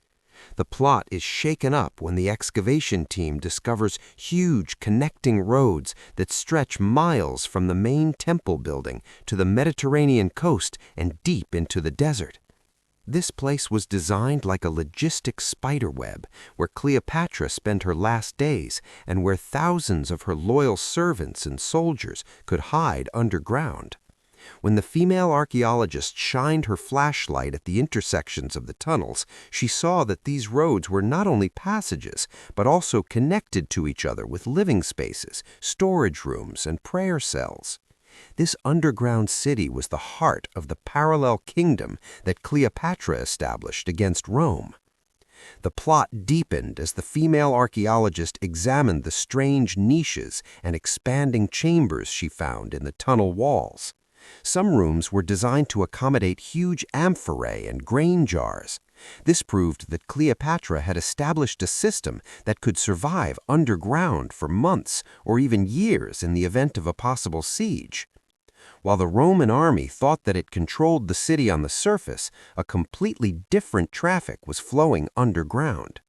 The plot is shaken up when the excavation team discovers huge connecting roads that stretch miles from the main temple building to the Mediterranean coast and deep into the desert. This place was designed like a logistic spiderweb, where Cleopatra spent her last days and where thousands of her loyal servants and soldiers could hide underground. When the female archaeologist shined her flashlight at the intersections of the tunnels, she saw that these roads were not only passages, but also connected to each other with living spaces, storage rooms, and prayer cells. This underground city was the heart of the parallel kingdom that Cleopatra established against Rome. The plot deepened as the female archaeologist examined the strange niches and expanding chambers she found in the tunnel walls. Some rooms were designed to accommodate huge amphorae and grain jars. This proved that Cleopatra had established a system that could survive underground for months or even years in the event of a possible siege. While the Roman army thought that it controlled the city on the surface, a completely different traffic was flowing underground.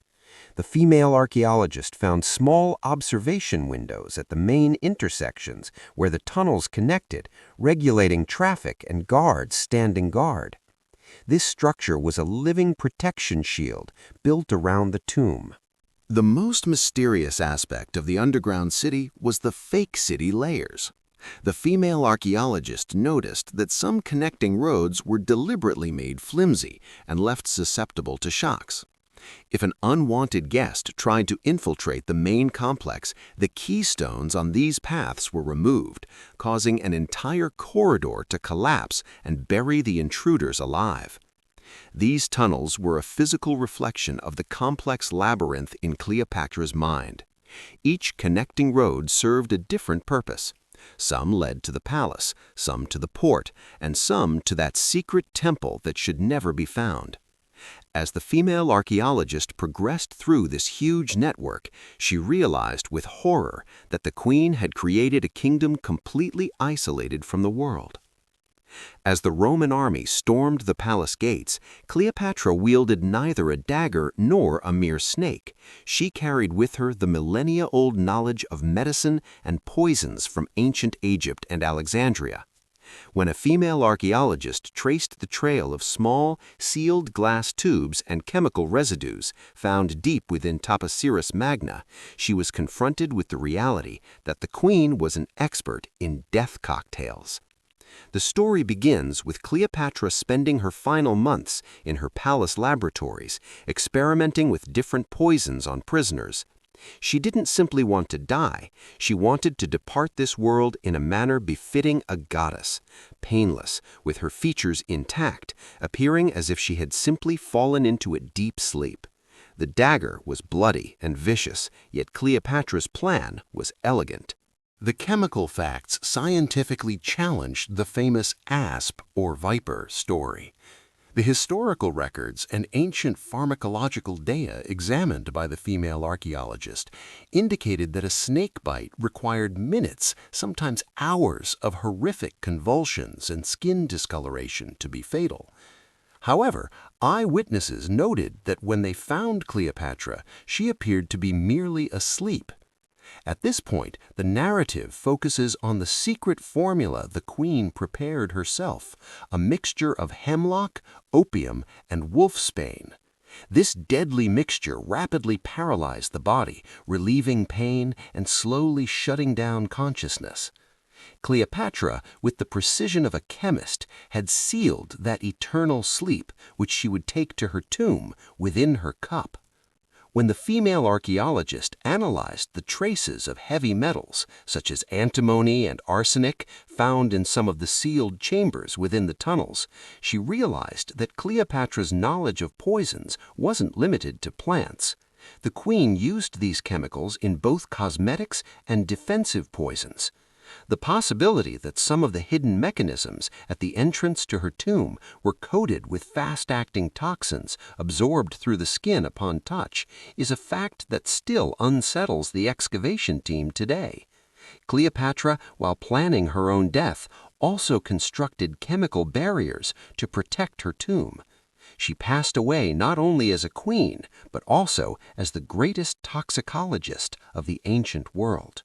The female archaeologist found small observation windows at the main intersections where the tunnels connected, regulating traffic and guards standing guard. This structure was a living protection shield built around the tomb. The most mysterious aspect of the underground city was the fake city layers. The female archaeologist noticed that some connecting roads were deliberately made flimsy and left susceptible to shocks. If an unwanted guest tried to infiltrate the main complex, the keystones on these paths were removed, causing an entire corridor to collapse and bury the intruders alive. These tunnels were a physical reflection of the complex labyrinth in Cleopatra's mind. Each connecting road served a different purpose. Some led to the palace, some to the port, and some to that secret temple that should never be found. As the female archaeologist progressed through this huge network, she realized with horror that the queen had created a kingdom completely isolated from the world. As the Roman army stormed the palace gates, Cleopatra wielded neither a dagger nor a mere snake. She carried with her the millennia-old knowledge of medicine and poisons from ancient Egypt and Alexandria. When a female archaeologist traced the trail of small, sealed glass tubes and chemical residues found deep within Taposiris Magna, she was confronted with the reality that the queen was an expert in death cocktails. The story begins with Cleopatra spending her final months in her palace laboratories, experimenting with different poisons on prisoners. She didn't simply want to die, she wanted to depart this world in a manner befitting a goddess, painless, with her features intact, appearing as if she had simply fallen into a deep sleep. The dagger was bloody and vicious, yet Cleopatra's plan was elegant. The chemical facts scientifically challenged the famous asp or viper story. The historical records and ancient pharmacological data examined by the female archaeologist indicated that a snake bite required minutes, sometimes hours, of horrific convulsions and skin discoloration to be fatal. However, eyewitnesses noted that when they found Cleopatra, she appeared to be merely asleep. At this point, the narrative focuses on the secret formula the queen prepared herself, a mixture of hemlock, opium, and wolfsbane. This deadly mixture rapidly paralyzed the body, relieving pain and slowly shutting down consciousness. Cleopatra, with the precision of a chemist, had sealed that eternal sleep which she would take to her tomb within her cup. When the female archaeologist analyzed the traces of heavy metals, such as antimony and arsenic, found in some of the sealed chambers within the tunnels, she realized that Cleopatra's knowledge of poisons wasn't limited to plants. The queen used these chemicals in both cosmetics and defensive poisons. The possibility that some of the hidden mechanisms at the entrance to her tomb were coated with fast-acting toxins absorbed through the skin upon touch is a fact that still unsettles the excavation team today. Cleopatra, while planning her own death, also constructed chemical barriers to protect her tomb. She passed away not only as a queen, but also as the greatest toxicologist of the ancient world.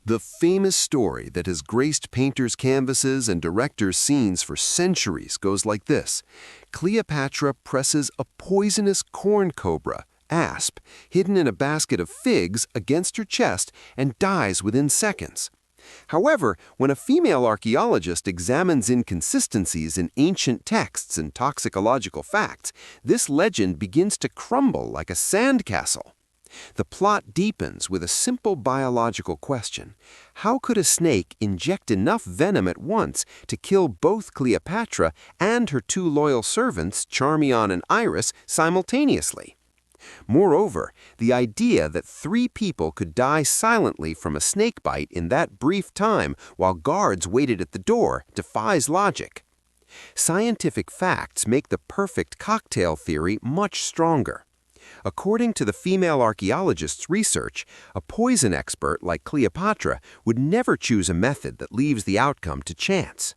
The famous story that has graced painters' canvases and directors' scenes for centuries goes like this. Cleopatra presses a poisonous corn cobra, asp, hidden in a basket of figs against her chest and dies within seconds. However, when a female archaeologist examines inconsistencies in ancient texts and toxicological facts, this legend begins to crumble like a sandcastle. The plot deepens with a simple biological question. How could a snake inject enough venom at once to kill both Cleopatra and her two loyal servants, Charmian and Iris, simultaneously? Moreover, the idea that three people could die silently from a snake bite in that brief time while guards waited at the door defies logic. Scientific facts make the perfect cocktail theory much stronger. According to the female archaeologist's research, a poison expert like Cleopatra would never choose a method that leaves the outcome to chance.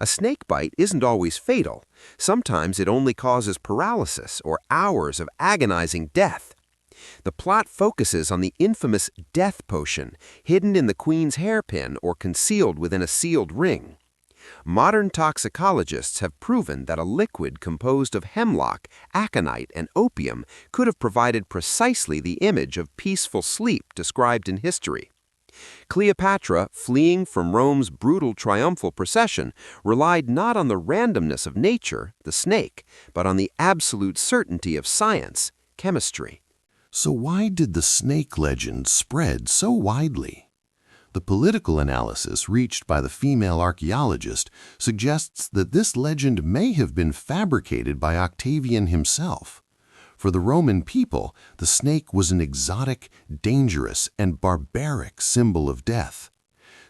A snake bite isn't always fatal. Sometimes it only causes paralysis or hours of agonizing death. The plot focuses on the infamous death potion, hidden in the queen's hairpin or concealed within a sealed ring. Modern toxicologists have proven that a liquid composed of hemlock, aconite, and opium could have provided precisely the image of peaceful sleep described in history. Cleopatra, fleeing from Rome's brutal triumphal procession, relied not on the randomness of nature, the snake, but on the absolute certainty of science, chemistry. So why did the snake legend spread so widely? The political analysis reached by the female archaeologist suggests that this legend may have been fabricated by Octavian himself. For the Roman people, the snake was an exotic, dangerous, and barbaric symbol of death.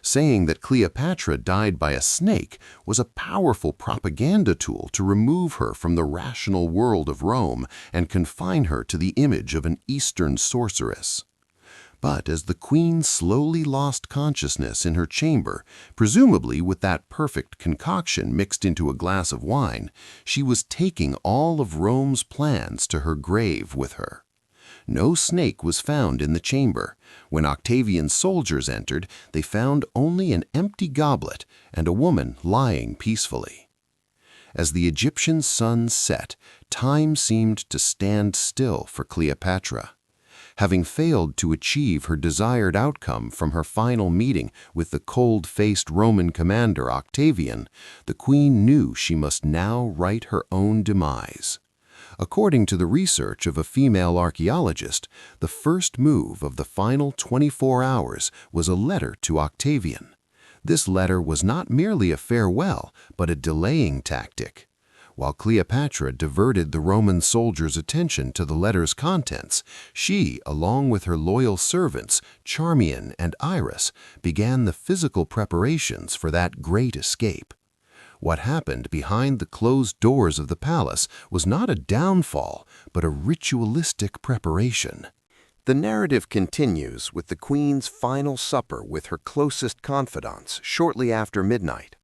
Saying that Cleopatra died by a snake was a powerful propaganda tool to remove her from the rational world of Rome and confine her to the image of an Eastern sorceress. But as the queen slowly lost consciousness in her chamber, presumably with that perfect concoction mixed into a glass of wine, she was taking all of Rome's plans to her grave with her. No snake was found in the chamber. When Octavian's soldiers entered, they found only an empty goblet and a woman lying peacefully. As the Egyptian sun set, time seemed to stand still for Cleopatra. Having failed to achieve her desired outcome from her final meeting with the cold-faced Roman commander Octavian, the queen knew she must now write her own demise. According to the research of a female archaeologist, the first move of the final 24 hours was a letter to Octavian. This letter was not merely a farewell, but a delaying tactic. While Cleopatra diverted the Roman soldiers' attention to the letter's contents, she, along with her loyal servants, Charmian and Iris, began the physical preparations for that great escape. What happened behind the closed doors of the palace was not a downfall, but a ritualistic preparation. The narrative continues with the queen's final supper with her closest confidants shortly after midnight.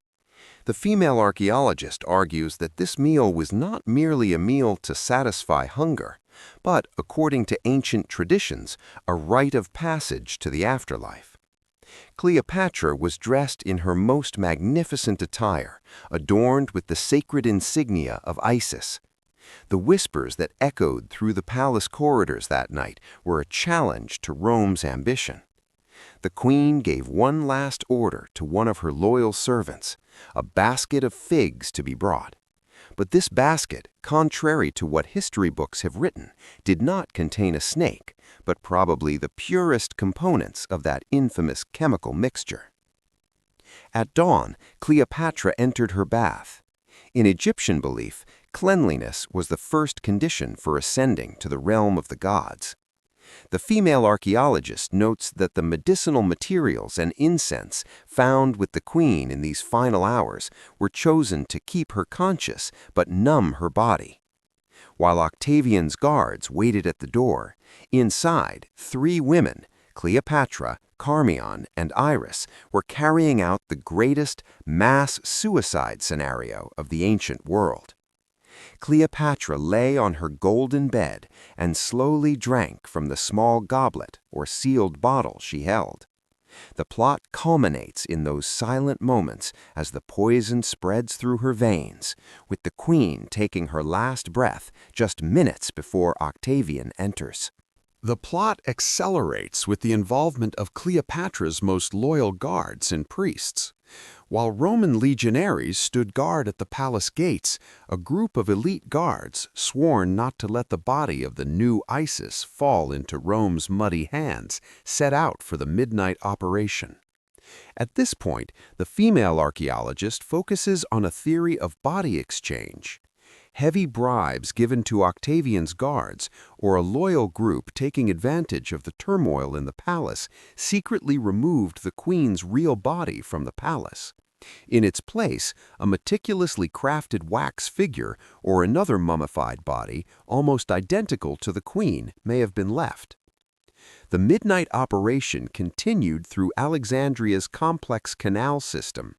The female archaeologist argues that this meal was not merely a meal to satisfy hunger, but, according to ancient traditions, a rite of passage to the afterlife. Cleopatra was dressed in her most magnificent attire, adorned with the sacred insignia of Isis. The whispers that echoed through the palace corridors that night were a challenge to Rome's ambition. The queen gave one last order to one of her loyal servants, a basket of figs to be brought. But this basket, contrary to what history books have written, did not contain a snake, but probably the purest components of that infamous chemical mixture. At dawn, Cleopatra entered her bath. In Egyptian belief, cleanliness was the first condition for ascending to the realm of the gods. The female archaeologist notes that the medicinal materials and incense found with the queen in these final hours were chosen to keep her conscious but numb her body. While Octavian's guards waited at the door, inside, 3 women, Cleopatra, Charmion, and Iris, were carrying out the greatest mass suicide scenario of the ancient world. Cleopatra lay on her golden bed and slowly drank from the small goblet or sealed bottle she held. The plot culminates in those silent moments as the poison spreads through her veins, with the queen taking her last breath just minutes before Octavian enters. The plot accelerates with the involvement of Cleopatra's most loyal guards and priests. While Roman legionaries stood guard at the palace gates, a group of elite guards, sworn not to let the body of the new Isis fall into Rome's muddy hands, set out for the midnight operation. At this point, the female archaeologist focuses on a theory of body exchange. Heavy bribes given to Octavian's guards, or a loyal group taking advantage of the turmoil in the palace, secretly removed the queen's real body from the palace. In its place, a meticulously crafted wax figure or another mummified body, almost identical to the queen, may have been left. The midnight operation continued through Alexandria's complex canal system.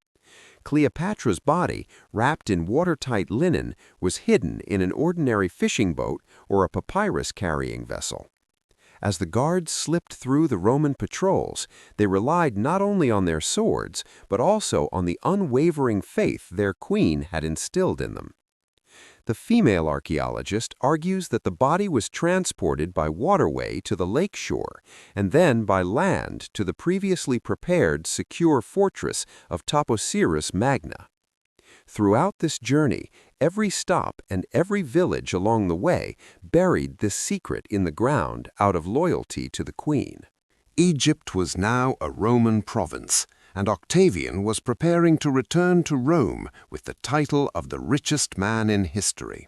Cleopatra's body, wrapped in watertight linen, was hidden in an ordinary fishing boat or a papyrus-carrying vessel. As the guards slipped through the Roman patrols, they relied not only on their swords, but also on the unwavering faith their queen had instilled in them. The female archaeologist argues that the body was transported by waterway to the lake shore and then by land to the previously prepared secure fortress of Taposiris Magna. Throughout this journey, every stop and every village along the way buried this secret in the ground out of loyalty to the queen. Egypt was now a Roman province, and Octavian was preparing to return to Rome with the title of the richest man in history.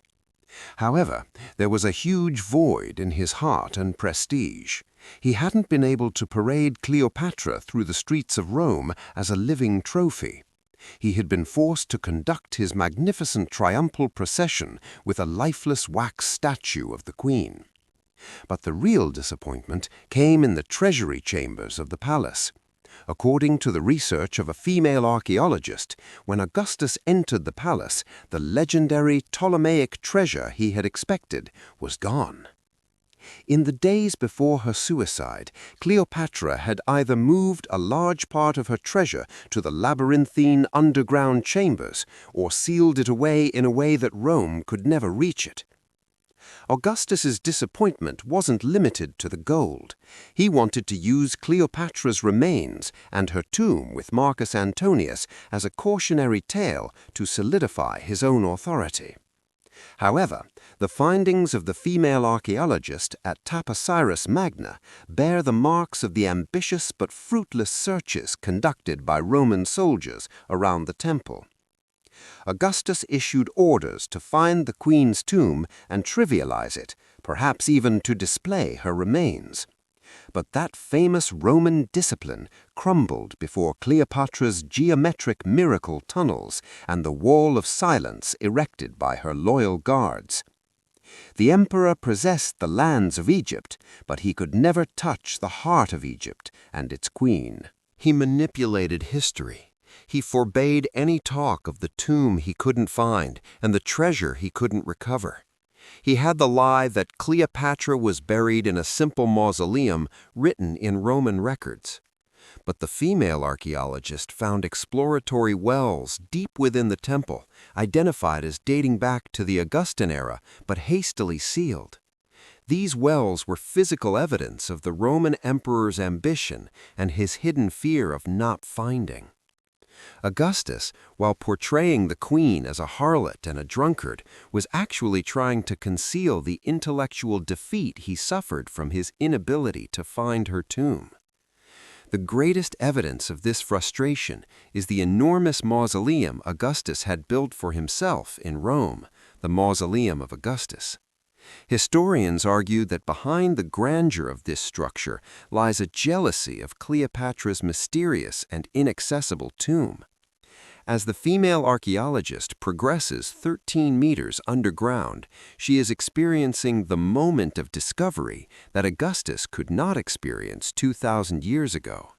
However, there was a huge void in his heart and prestige. He hadn't been able to parade Cleopatra through the streets of Rome as a living trophy. He had been forced to conduct his magnificent triumphal procession with a lifeless wax statue of the queen. But the real disappointment came in the treasury chambers of the palace. According to the research of a female archaeologist, when Augustus entered the palace, the legendary Ptolemaic treasure he had expected was gone. In the days before her suicide, Cleopatra had either moved a large part of her treasure to the labyrinthine underground chambers or sealed it away in a way that Rome could never reach it. Augustus's disappointment wasn't limited to the gold. He wanted to use Cleopatra's remains and her tomb with Marcus Antonius as a cautionary tale to solidify his own authority. However, the findings of the female archaeologist at Taposiris Magna bear the marks of the ambitious but fruitless searches conducted by Roman soldiers around the temple. Augustus issued orders to find the queen's tomb and trivialize it, perhaps even to display her remains. But that famous Roman discipline crumbled before Cleopatra's geometric miracle tunnels and the wall of silence erected by her loyal guards. The emperor possessed the lands of Egypt, but he could never touch the heart of Egypt and its queen. He manipulated history. He forbade any talk of the tomb he couldn't find and the treasure he couldn't recover. He had the lie that Cleopatra was buried in a simple mausoleum written in Roman records. But the female archaeologist found exploratory wells deep within the temple, identified as dating back to the Augustan era, but hastily sealed. These wells were physical evidence of the Roman emperor's ambition and his hidden fear of not finding. Augustus, while portraying the queen as a harlot and a drunkard, was actually trying to conceal the intellectual defeat he suffered from his inability to find her tomb. The greatest evidence of this frustration is the enormous mausoleum Augustus had built for himself in Rome, the Mausoleum of Augustus. Historians argue that behind the grandeur of this structure lies a jealousy of Cleopatra's mysterious and inaccessible tomb. As the female archaeologist progresses 13 meters underground, she is experiencing the moment of discovery that Augustus could not experience 2,000 years ago.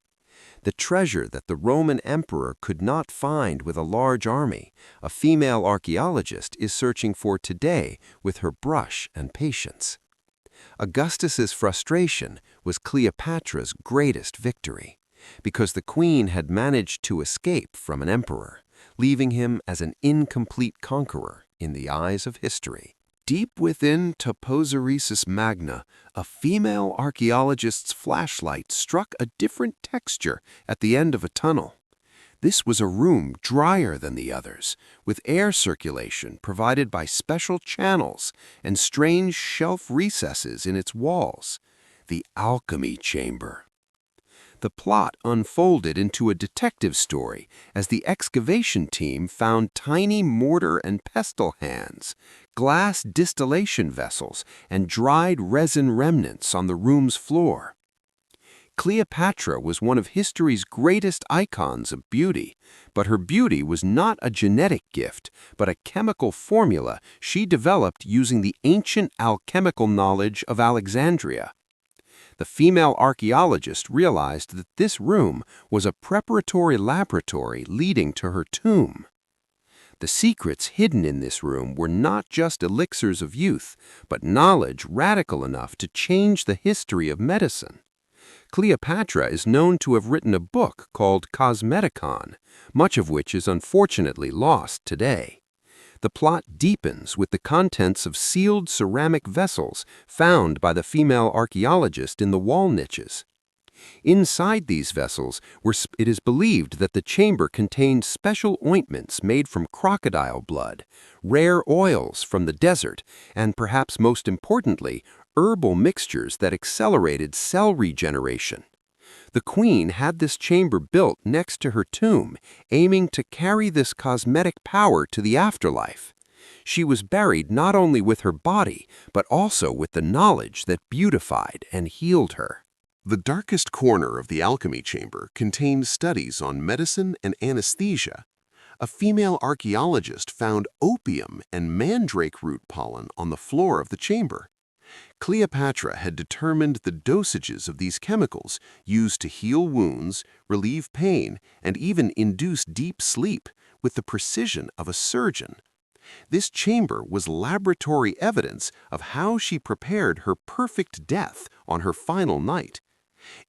The treasure that the Roman emperor could not find with a large army, a female archaeologist is searching for today with her brush and patience. Augustus's frustration was Cleopatra's greatest victory, because the queen had managed to escape from an emperor, leaving him as an incomplete conqueror in the eyes of history. Deep within Taposiris Magna, a female archaeologist's flashlight struck a different texture at the end of a tunnel. This was a room drier than the others, with air circulation provided by special channels and strange shelf recesses in its walls. The alchemy chamber. The plot unfolded into a detective story as the excavation team found tiny mortar and pestle hands, glass distillation vessels, and dried resin remnants on the room's floor. Cleopatra was one of history's greatest icons of beauty, but her beauty was not a genetic gift, but a chemical formula she developed using the ancient alchemical knowledge of Alexandria. The female archaeologist realized that this room was a preparatory laboratory leading to her tomb. The secrets hidden in this room were not just elixirs of youth, but knowledge radical enough to change the history of medicine. Cleopatra is known to have written a book called Cosmeticon, much of which is unfortunately lost today. The plot deepens with the contents of sealed ceramic vessels found by the female archaeologist in the wall niches. Inside these vessels, it is believed that the chamber contained special ointments made from crocodile blood, rare oils from the desert, and perhaps most importantly, herbal mixtures that accelerated cell regeneration. The queen had this chamber built next to her tomb, aiming to carry this cosmetic power to the afterlife. She was buried not only with her body, but also with the knowledge that beautified and healed her. The darkest corner of the alchemy chamber contained studies on medicine and anesthesia. A female archaeologist found opium and mandrake root pollen on the floor of the chamber. Cleopatra had determined the dosages of these chemicals used to heal wounds, relieve pain, and even induce deep sleep with the precision of a surgeon. This chamber was laboratory evidence of how she prepared her perfect death on her final night.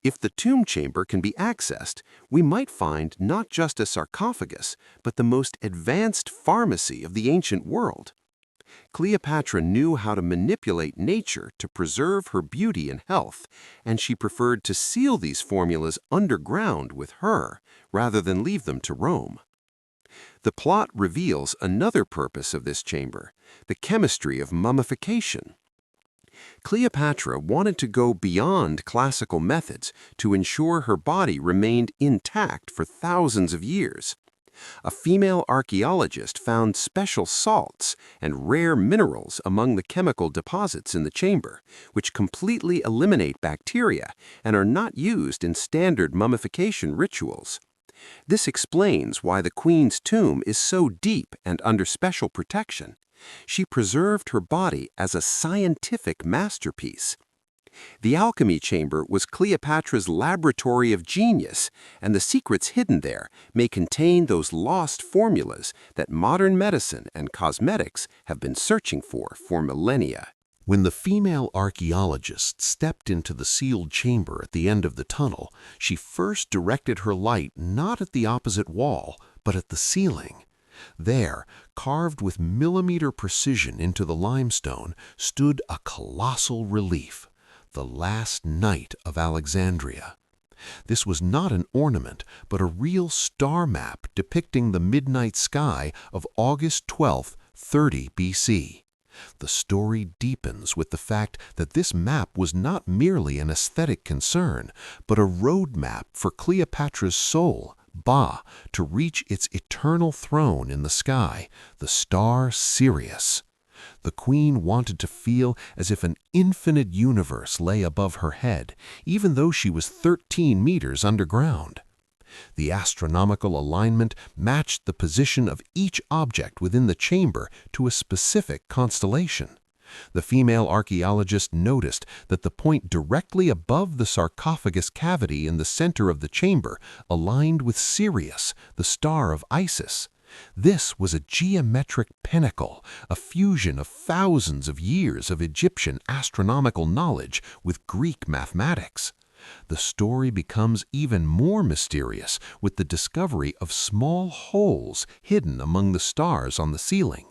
If the tomb chamber can be accessed, we might find not just a sarcophagus, but the most advanced pharmacy of the ancient world. Cleopatra knew how to manipulate nature to preserve her beauty and health, and she preferred to seal these formulas underground with her rather than leave them to Rome. The plot reveals another purpose of this chamber, the chemistry of mummification. Cleopatra wanted to go beyond classical methods to ensure her body remained intact for thousands of years. A female archaeologist found special salts and rare minerals among the chemical deposits in the chamber, which completely eliminate bacteria and are not used in standard mummification rituals. This explains why the queen's tomb is so deep and under special protection. She preserved her body as a scientific masterpiece. The alchemy chamber was Cleopatra's laboratory of genius, and the secrets hidden there may contain those lost formulas that modern medicine and cosmetics have been searching for millennia. When the female archaeologist stepped into the sealed chamber at the end of the tunnel, she first directed her light not at the opposite wall, but at the ceiling. There, carved with millimeter precision into the limestone, stood a colossal relief, the Last Night of Alexandria. This was not an ornament, but a real star map depicting the midnight sky of August 12, 30 BC. The story deepens with the fact that this map was not merely an aesthetic concern, but a roadmap for Cleopatra's soul, Ba, to reach its eternal throne in the sky, the star Sirius. The queen wanted to feel as if an infinite universe lay above her head, even though she was 13 meters underground. The astronomical alignment matched the position of each object within the chamber to a specific constellation. The female archaeologist noticed that the point directly above the sarcophagus cavity in the center of the chamber aligned with Sirius, the star of Isis. This was a geometric pinnacle, a fusion of thousands of years of Egyptian astronomical knowledge with Greek mathematics. The story becomes even more mysterious with the discovery of small holes hidden among the stars on the ceiling.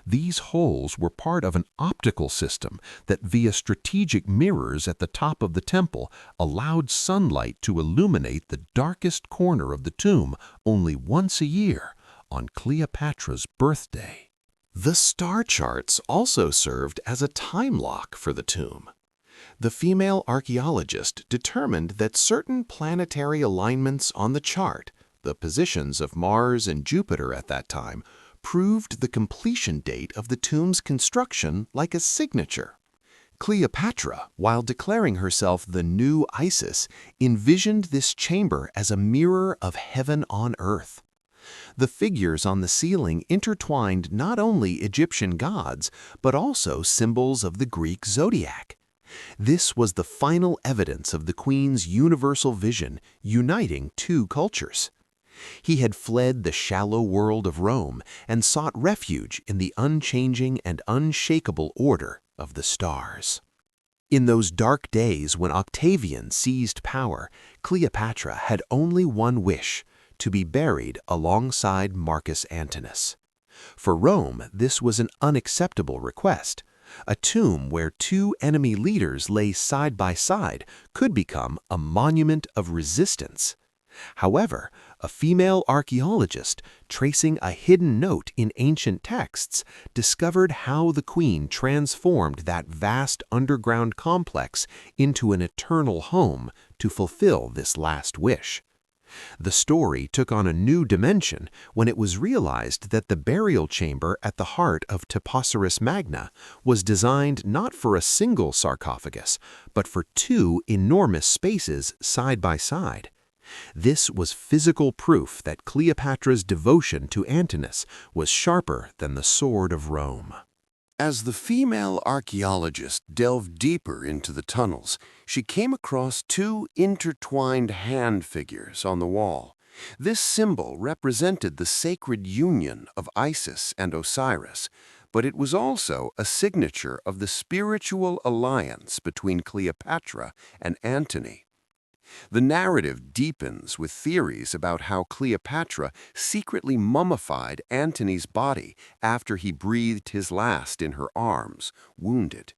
These holes were part of an optical system that, via strategic mirrors at the top of the temple, allowed sunlight to illuminate the darkest corner of the tomb only once a year, on Cleopatra's birthday. The star charts also served as a time lock for the tomb. The female archaeologist determined that certain planetary alignments on the chart, the positions of Mars and Jupiter at that time, proved the completion date of the tomb's construction like a signature. Cleopatra, while declaring herself the new Isis, envisioned this chamber as a mirror of heaven on earth. The figures on the ceiling intertwined not only Egyptian gods, but also symbols of the Greek zodiac. This was the final evidence of the queen's universal vision, uniting two cultures. He had fled the shallow world of Rome and sought refuge in the unchanging and unshakable order of the stars. In those dark days when Octavian seized power, Cleopatra had only one wish: to be buried alongside Marcus Antonius. For Rome, this was an unacceptable request. A tomb where two enemy leaders lay side by side could become a monument of resistance. However, a female archaeologist, tracing a hidden note in ancient texts, discovered how the queen transformed that vast underground complex into an eternal home to fulfill this last wish. The story took on a new dimension when it was realized that the burial chamber at the heart of Taposiris Magna was designed not for a single sarcophagus, but for two enormous spaces side by side. This was physical proof that Cleopatra's devotion to Antonius was sharper than the sword of Rome. As the female archaeologist delved deeper into the tunnels, she came across two intertwined hand figures on the wall. This symbol represented the sacred union of Isis and Osiris, but it was also a signature of the spiritual alliance between Cleopatra and Antony. The narrative deepens with theories about how Cleopatra secretly mummified Antony's body after he breathed his last in her arms, wounded.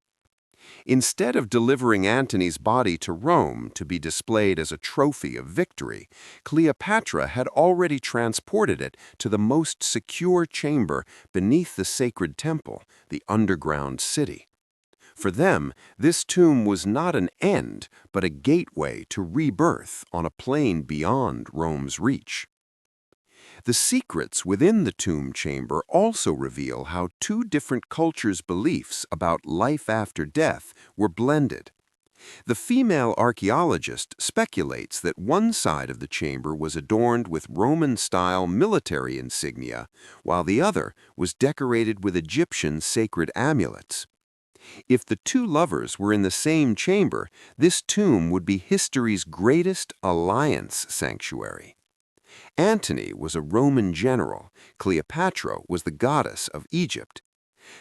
Instead of delivering Antony's body to Rome to be displayed as a trophy of victory, Cleopatra had already transported it to the most secure chamber beneath the sacred temple, the underground city. For them, this tomb was not an end, but a gateway to rebirth on a plane beyond Rome's reach. The secrets within the tomb chamber also reveal how two different cultures' beliefs about life after death were blended. The female archaeologist speculates that one side of the chamber was adorned with Roman-style military insignia, while the other was decorated with Egyptian sacred amulets. If the two lovers were in the same chamber, this tomb would be history's greatest alliance sanctuary. Antony was a Roman general. Cleopatra was the goddess of Egypt.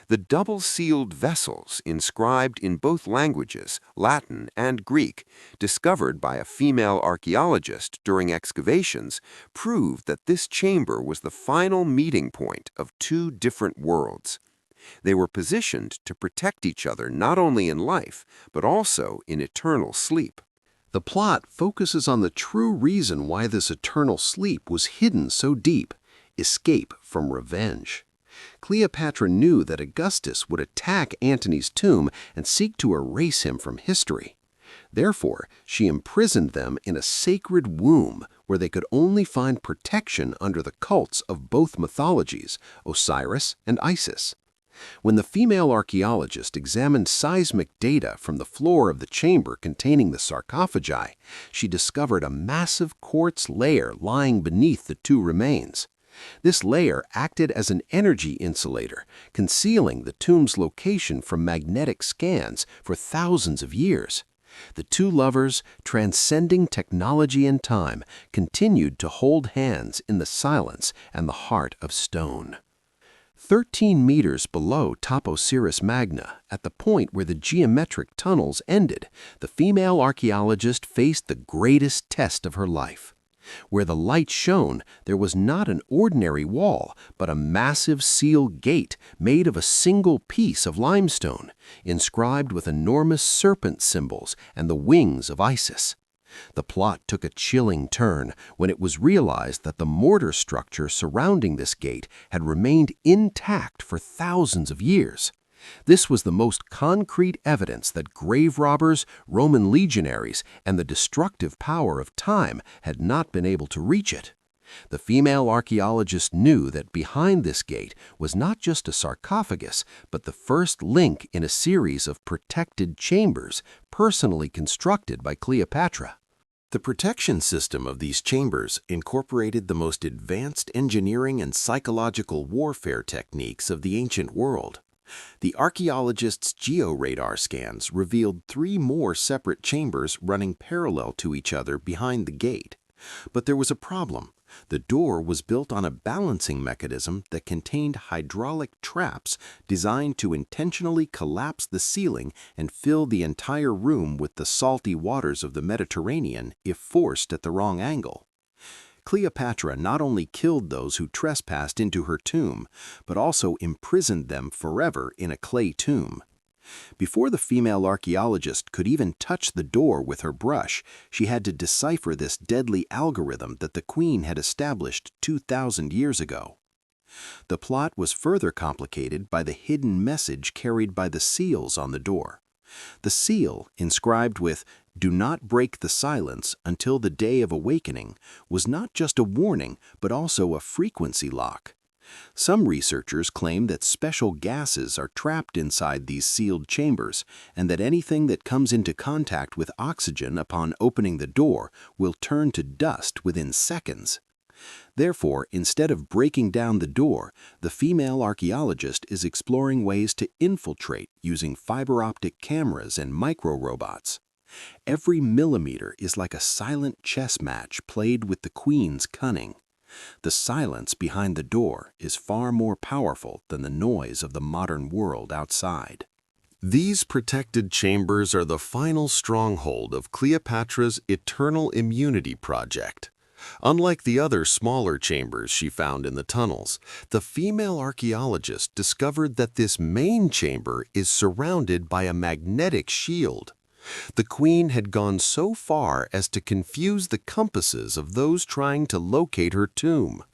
The double-sealed vessels, inscribed in both languages, Latin and Greek, discovered by a female archaeologist during excavations, proved that this chamber was the final meeting point of two different worlds. They were positioned to protect each other not only in life, but also in eternal sleep. The plot focuses on the true reason why this eternal sleep was hidden so deep: escape from revenge. Cleopatra knew that Augustus would attack Antony's tomb and seek to erase him from history. Therefore, she imprisoned them in a sacred womb where they could only find protection under the cults of both mythologies, Osiris and Isis. When the female archaeologist examined seismic data from the floor of the chamber containing the sarcophagi, she discovered a massive quartz layer lying beneath the two remains. This layer acted as an energy insulator, concealing the tomb's location from magnetic scans for thousands of years. The two lovers, transcending technology and time, continued to hold hands in the silence and the heart of stone. 13 meters below Taposiris Magna, at the point where the geometric tunnels ended, the female archaeologist faced the greatest test of her life. Where the light shone, there was not an ordinary wall, but a massive sealed gate made of a single piece of limestone, inscribed with enormous serpent symbols and the wings of Isis. The plot took a chilling turn when it was realized that the mortar structure surrounding this gate had remained intact for thousands of years. This was the most concrete evidence that grave robbers, Roman legionaries, and the destructive power of time had not been able to reach it. The female archaeologist knew that behind this gate was not just a sarcophagus, but the first link in a series of protected chambers personally constructed by Cleopatra. The protection system of these chambers incorporated the most advanced engineering and psychological warfare techniques of the ancient world. The archaeologist's georadar scans revealed 3 more separate chambers running parallel to each other behind the gate. But there was a problem. The door was built on a balancing mechanism that contained hydraulic traps designed to intentionally collapse the ceiling and fill the entire room with the salty waters of the Mediterranean if forced at the wrong angle. Cleopatra not only killed those who trespassed into her tomb, but also imprisoned them forever in a clay tomb. Before the female archaeologist could even touch the door with her brush, she had to decipher this deadly algorithm that the queen had established 2,000 years ago. The plot was further complicated by the hidden message carried by the seals on the door. The seal, inscribed with "Do not break the silence until the day of awakening," was not just a warning, but also a frequency lock. Some researchers claim that special gases are trapped inside these sealed chambers, and that anything that comes into contact with oxygen upon opening the door will turn to dust within seconds. Therefore, instead of breaking down the door, the female archaeologist is exploring ways to infiltrate using fiber optic cameras and micro-robots. Every millimeter is like a silent chess match played with the queen's cunning. The silence behind the door is far more powerful than the noise of the modern world outside. These protected chambers are the final stronghold of Cleopatra's eternal immunity project. Unlike the other smaller chambers she found in the tunnels, the female archaeologist discovered that this main chamber is surrounded by a magnetic shield. The queen had gone so far as to confuse the compasses of those trying to locate her tomb.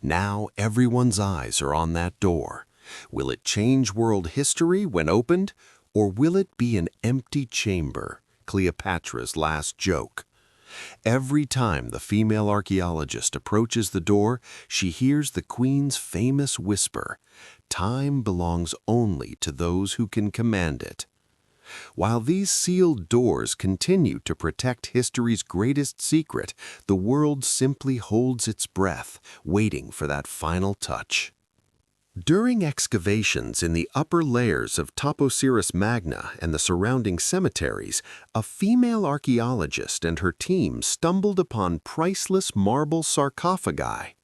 Now everyone's eyes are on that door. Will it change world history when opened, or will it be an empty chamber, Cleopatra's last joke? Every time the female archaeologist approaches the door, she hears the queen's famous whisper, "Time belongs only to those who can command it." While these sealed doors continue to protect history's greatest secret, the world simply holds its breath, waiting for that final touch. During excavations in the upper layers of Taposiris Magna and the surrounding cemeteries, a female archaeologist and her team stumbled upon priceless marble sarcophagi.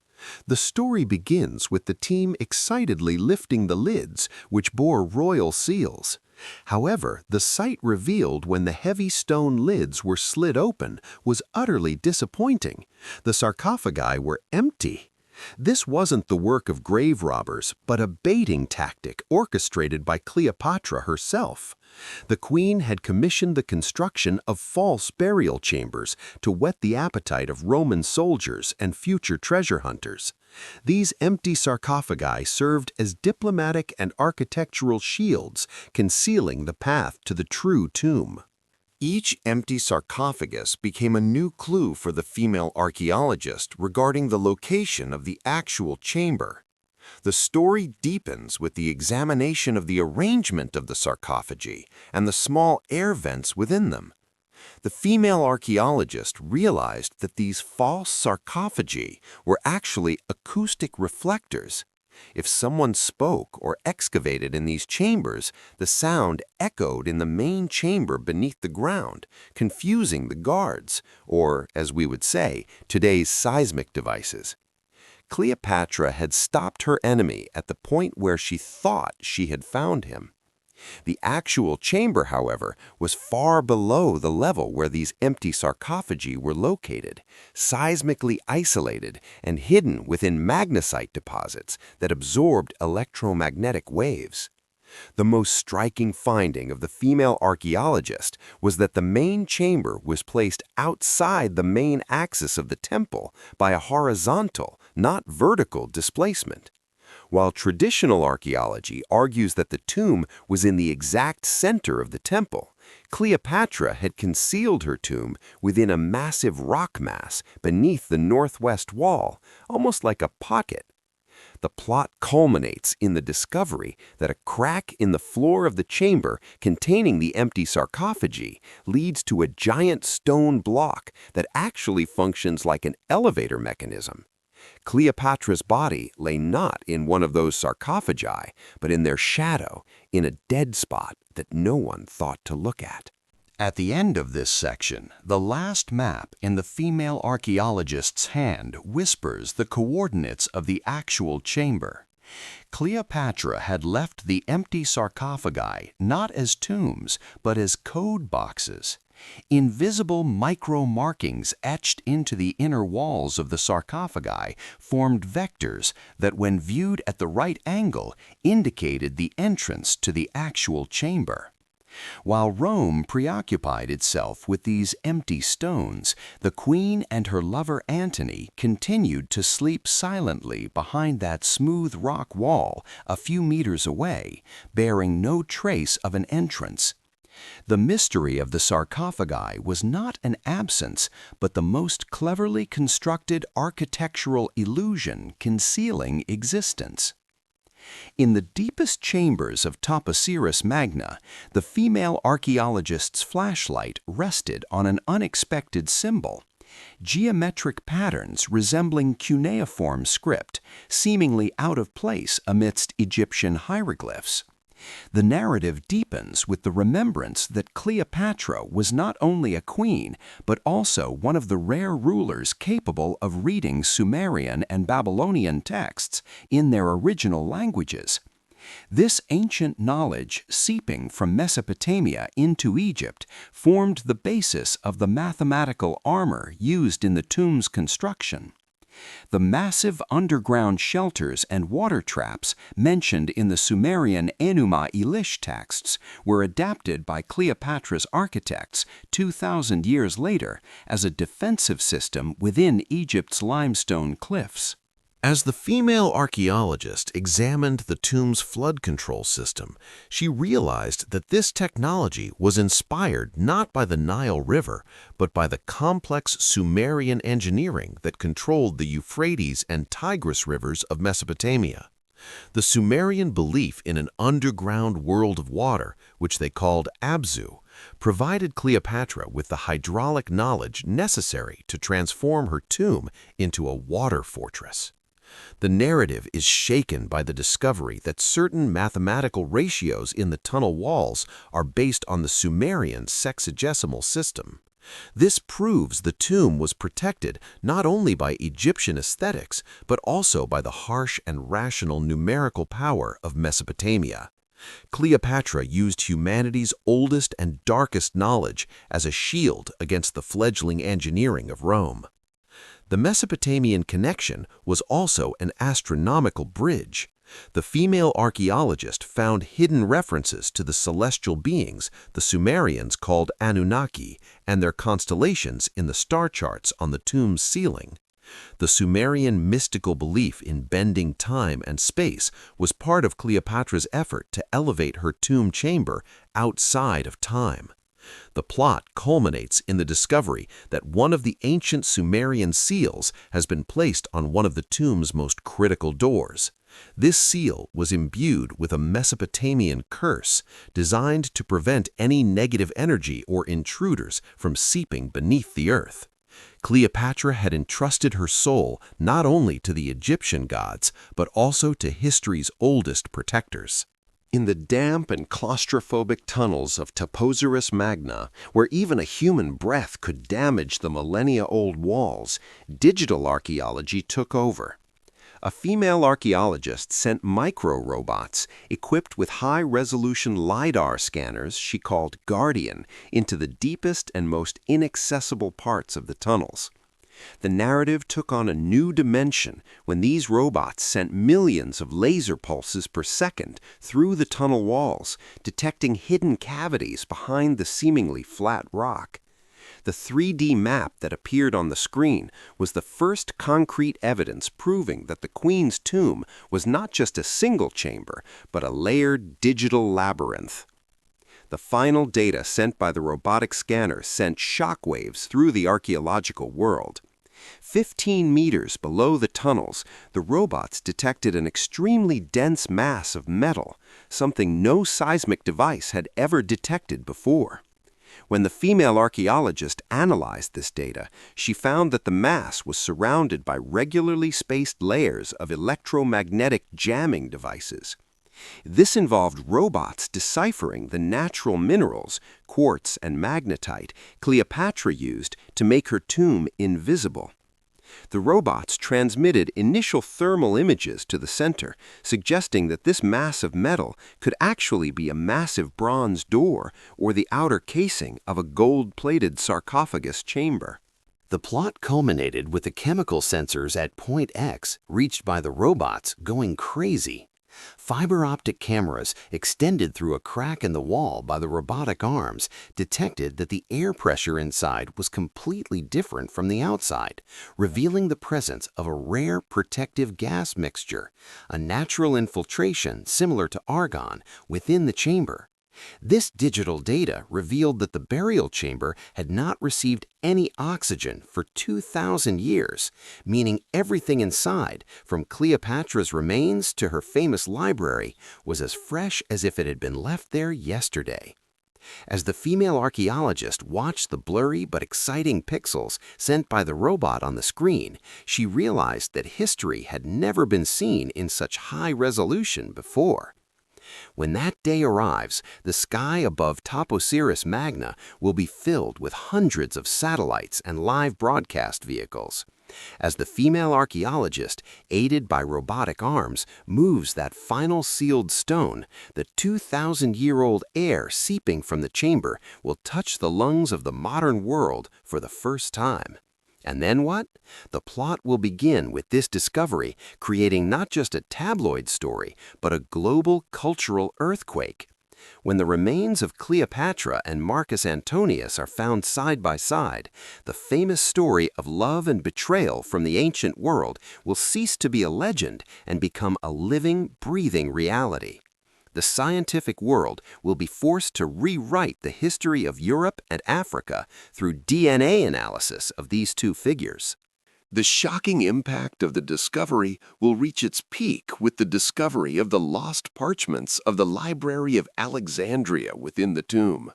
The story begins with the team excitedly lifting the lids, which bore royal seals. However, the sight revealed when the heavy stone lids were slid open was utterly disappointing. The sarcophagi were empty. This wasn't the work of grave robbers, but a baiting tactic orchestrated by Cleopatra herself. The queen had commissioned the construction of false burial chambers to whet the appetite of Roman soldiers and future treasure hunters. These empty sarcophagi served as diplomatic and architectural shields, concealing the path to the true tomb. Each empty sarcophagus became a new clue for the female archaeologist regarding the location of the actual chamber. The story deepens with the examination of the arrangement of the sarcophagi and the small air vents within them. The female archaeologist realized that these false sarcophagi were actually acoustic reflectors. If someone spoke or excavated in these chambers, the sound echoed in the main chamber beneath the ground, confusing the guards, or, as we would say, today's seismic devices. Cleopatra had stopped her enemy at the point where she thought she had found him. The actual chamber, however, was far below the level where these empty sarcophagi were located, seismically isolated and hidden within magnesite deposits that absorbed electromagnetic waves. The most striking finding of the female archaeologist was that the main chamber was placed outside the main axis of the temple by a horizontal, not vertical displacement. While traditional archaeology argues that the tomb was in the exact center of the temple, Cleopatra had concealed her tomb within a massive rock mass beneath the northwest wall, almost like a pocket. The plot culminates in the discovery that a crack in the floor of the chamber containing the empty sarcophagi leads to a giant stone block that actually functions like an elevator mechanism. Cleopatra's body lay not in one of those sarcophagi, but in their shadow, in a dead spot that no one thought to look at. At the end of this section, the last map in the female archaeologist's hand whispers the coordinates of the actual chamber. Cleopatra had left the empty sarcophagi not as tombs, but as code boxes. Invisible micro-markings etched into the inner walls of the sarcophagi formed vectors that, when viewed at the right angle, indicated the entrance to the actual chamber. While Rome preoccupied itself with these empty stones, the queen and her lover Antony continued to sleep silently behind that smooth rock wall a few meters away, bearing no trace of an entrance. The mystery of the sarcophagi was not an absence, but the most cleverly constructed architectural illusion concealing existence. In the deepest chambers of Taposiris Magna, the female archaeologist's flashlight rested on an unexpected symbol. Geometric patterns resembling cuneiform script, seemingly out of place amidst Egyptian hieroglyphs. The narrative deepens with the remembrance that Cleopatra was not only a queen, but also one of the rare rulers capable of reading Sumerian and Babylonian texts in their original languages. This ancient knowledge, seeping from Mesopotamia into Egypt, formed the basis of the mathematical armor used in the tomb's construction. The massive underground shelters and water traps mentioned in the Sumerian Enuma Elish texts were adapted by Cleopatra's architects 2,000 years later as a defensive system within Egypt's limestone cliffs. As the female archaeologist examined the tomb's flood control system, she realized that this technology was inspired not by the Nile River, but by the complex Sumerian engineering that controlled the Euphrates and Tigris rivers of Mesopotamia. The Sumerian belief in an underground world of water, which they called Abzu, provided Cleopatra with the hydraulic knowledge necessary to transform her tomb into a water fortress. The narrative is shaken by the discovery that certain mathematical ratios in the tunnel walls are based on the Sumerian sexagesimal system. This proves the tomb was protected not only by Egyptian aesthetics, but also by the harsh and rational numerical power of Mesopotamia. Cleopatra used humanity's oldest and darkest knowledge as a shield against the fledgling engineering of Rome. The Mesopotamian connection was also an astronomical bridge. The female archaeologist found hidden references to the celestial beings the Sumerians called Anunnaki and their constellations in the star charts on the tomb's ceiling. The Sumerian mystical belief in bending time and space was part of Cleopatra's effort to elevate her tomb chamber outside of time. The plot culminates in the discovery that one of the ancient Sumerian seals has been placed on one of the tomb's most critical doors. This seal was imbued with a Mesopotamian curse designed to prevent any negative energy or intruders from seeping beneath the earth. Cleopatra had entrusted her soul not only to the Egyptian gods, but also to history's oldest protectors. In the damp and claustrophobic tunnels of Taposiris Magna, where even a human breath could damage the millennia-old walls, digital archaeology took over. A female archaeologist sent micro-robots equipped with high-resolution LiDAR scanners she called Guardian into the deepest and most inaccessible parts of the tunnels. The narrative took on a new dimension when these robots sent millions of laser pulses per second through the tunnel walls, detecting hidden cavities behind the seemingly flat rock. The 3D map that appeared on the screen was the first concrete evidence proving that the Queen's tomb was not just a single chamber, but a layered digital labyrinth. The final data sent by the robotic scanner sent shockwaves through the archaeological world. 15 meters below the tunnels, the robots detected an extremely dense mass of metal, something no seismic device had ever detected before. When the female archaeologist analyzed this data, she found that the mass was surrounded by regularly spaced layers of electromagnetic jamming devices. This involved robots deciphering the natural minerals, quartz and magnetite, Cleopatra used to make her tomb invisible. The robots transmitted initial thermal images to the center, suggesting that this mass of metal could actually be a massive bronze door or the outer casing of a gold-plated sarcophagus chamber. The plot culminated with the chemical sensors at point X reached by the robots going crazy. Fiber optic cameras extended through a crack in the wall by the robotic arms detected that the air pressure inside was completely different from the outside, revealing the presence of a rare protective gas mixture, a natural infiltration similar to argon within the chamber. This digital data revealed that the burial chamber had not received any oxygen for 2,000 years, meaning everything inside, from Cleopatra's remains to her famous library, was as fresh as if it had been left there yesterday. As the female archaeologist watched the blurry but exciting pixels sent by the robot on the screen, she realized that history had never been seen in such high resolution before. When that day arrives, the sky above Taposiris Magna will be filled with hundreds of satellites and live broadcast vehicles. As the female archaeologist, aided by robotic arms, moves that final sealed stone, the 2,000-year-old air seeping from the chamber will touch the lungs of the modern world for the first time. And then what? The plot will begin with this discovery, creating not just a tabloid story, but a global cultural earthquake. When the remains of Cleopatra and Marcus Antonius are found side by side, the famous story of love and betrayal from the ancient world will cease to be a legend and become a living, breathing reality. The scientific world will be forced to rewrite the history of Europe and Africa through DNA analysis of these two figures. The shocking impact of the discovery will reach its peak with the discovery of the lost parchments of the Library of Alexandria within the tomb.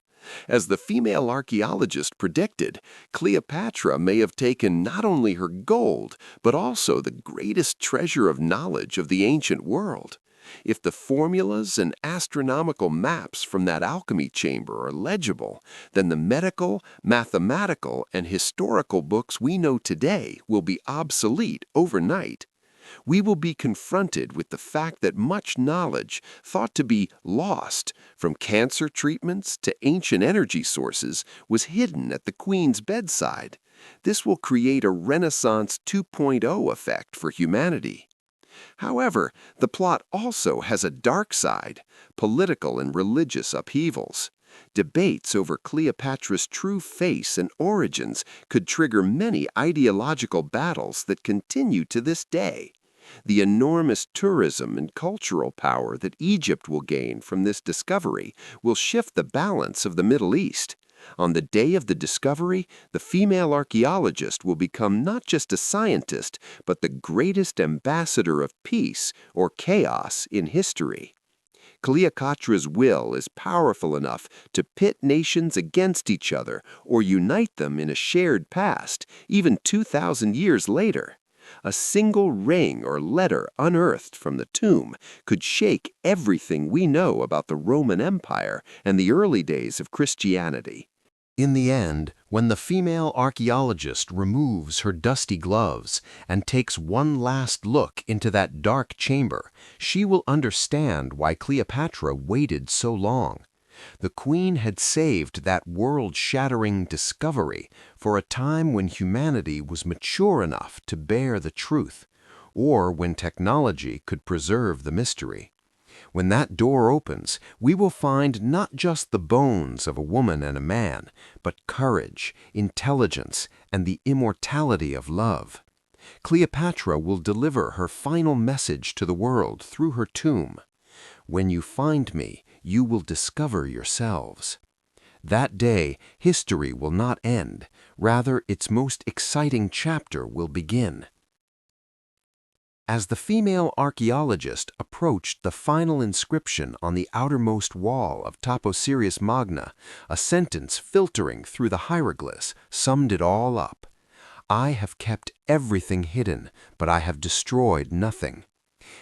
As the female archaeologist predicted, Cleopatra may have taken not only her gold, but also the greatest treasure of knowledge of the ancient world. If the formulas and astronomical maps from that alchemy chamber are legible, then the medical, mathematical, and historical books we know today will be obsolete overnight. We will be confronted with the fact that much knowledge thought to be lost, from cancer treatments to ancient energy sources, was hidden at the Queen's bedside. This will create a Renaissance 2.0 effect for humanity. However, the plot also has a dark side: political and religious upheavals. Debates over Cleopatra's true face and origins could trigger many ideological battles that continue to this day. The enormous tourism and cultural power that Egypt will gain from this discovery will shift the balance of the Middle East. On the day of the discovery, the female archaeologist will become not just a scientist, but the greatest ambassador of peace or chaos in history. Cleopatra's will is powerful enough to pit nations against each other or unite them in a shared past, even 2,000 years later. A single ring or letter unearthed from the tomb could shake everything we know about the Roman Empire and the early days of Christianity. In the end, when the female archaeologist removes her dusty gloves and takes one last look into that dark chamber, she will understand why Cleopatra waited so long. The Queen had saved that world-shattering discovery for a time when humanity was mature enough to bear the truth, or when technology could preserve the mystery. When that door opens, we will find not just the bones of a woman and a man, but courage, intelligence, and the immortality of love. Cleopatra will deliver her final message to the world through her tomb. When you find me, you will discover yourselves. That day, history will not end. Rather, its most exciting chapter will begin. As the female archaeologist approached the final inscription on the outermost wall of Taposiris Magna, a sentence filtering through the hieroglyphs summed it all up. "I have kept everything hidden, but I have destroyed nothing."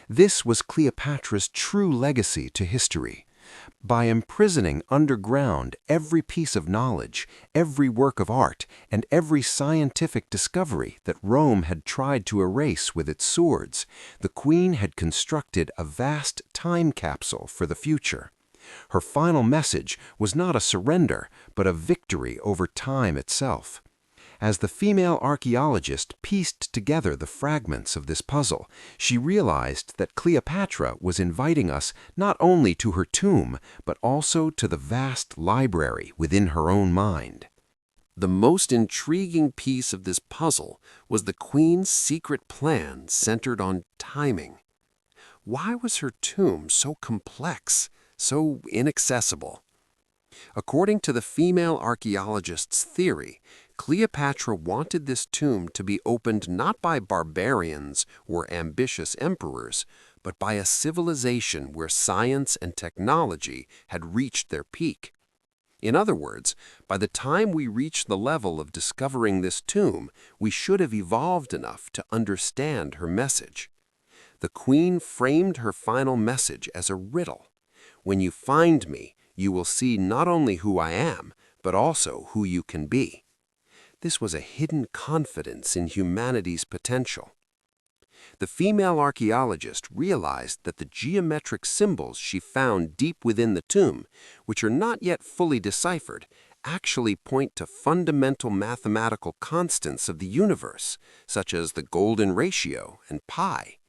This was Cleopatra's true legacy to history. By imprisoning underground every piece of knowledge, every work of art, and every scientific discovery that Rome had tried to erase with its swords, the Queen had constructed a vast time capsule for the future. Her final message was not a surrender, but a victory over time itself. As the female archaeologist pieced together the fragments of this puzzle, she realized that Cleopatra was inviting us not only to her tomb, but also to the vast library within her own mind. The most intriguing piece of this puzzle was the Queen's secret plan centered on timing. Why was her tomb so complex, so inaccessible? According to the female archaeologist's theory, Cleopatra wanted this tomb to be opened not by barbarians or ambitious emperors, but by a civilization where science and technology had reached their peak. In other words, by the time we reach the level of discovering this tomb, we should have evolved enough to understand her message. The Queen framed her final message as a riddle. When you find me, you will see not only who I am, but also who you can be. This was a hidden confidence in humanity's potential. The female archaeologist realized that the geometric symbols she found deep within the tomb, which are not yet fully deciphered, actually point to fundamental mathematical constants of the universe, such as the golden ratio and pi.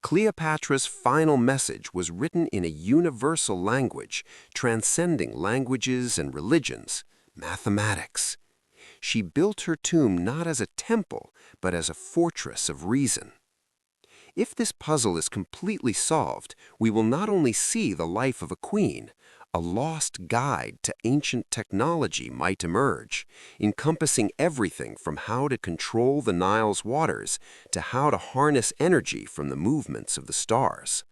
Cleopatra's final message was written in a universal language, transcending languages and religions, mathematics. She built her tomb not as a temple, but as a fortress of reason. If this puzzle is completely solved, we will not only see the life of a queen, a lost guide to ancient technology might emerge, encompassing everything from how to control the Nile's waters to how to harness energy from the movements of the stars.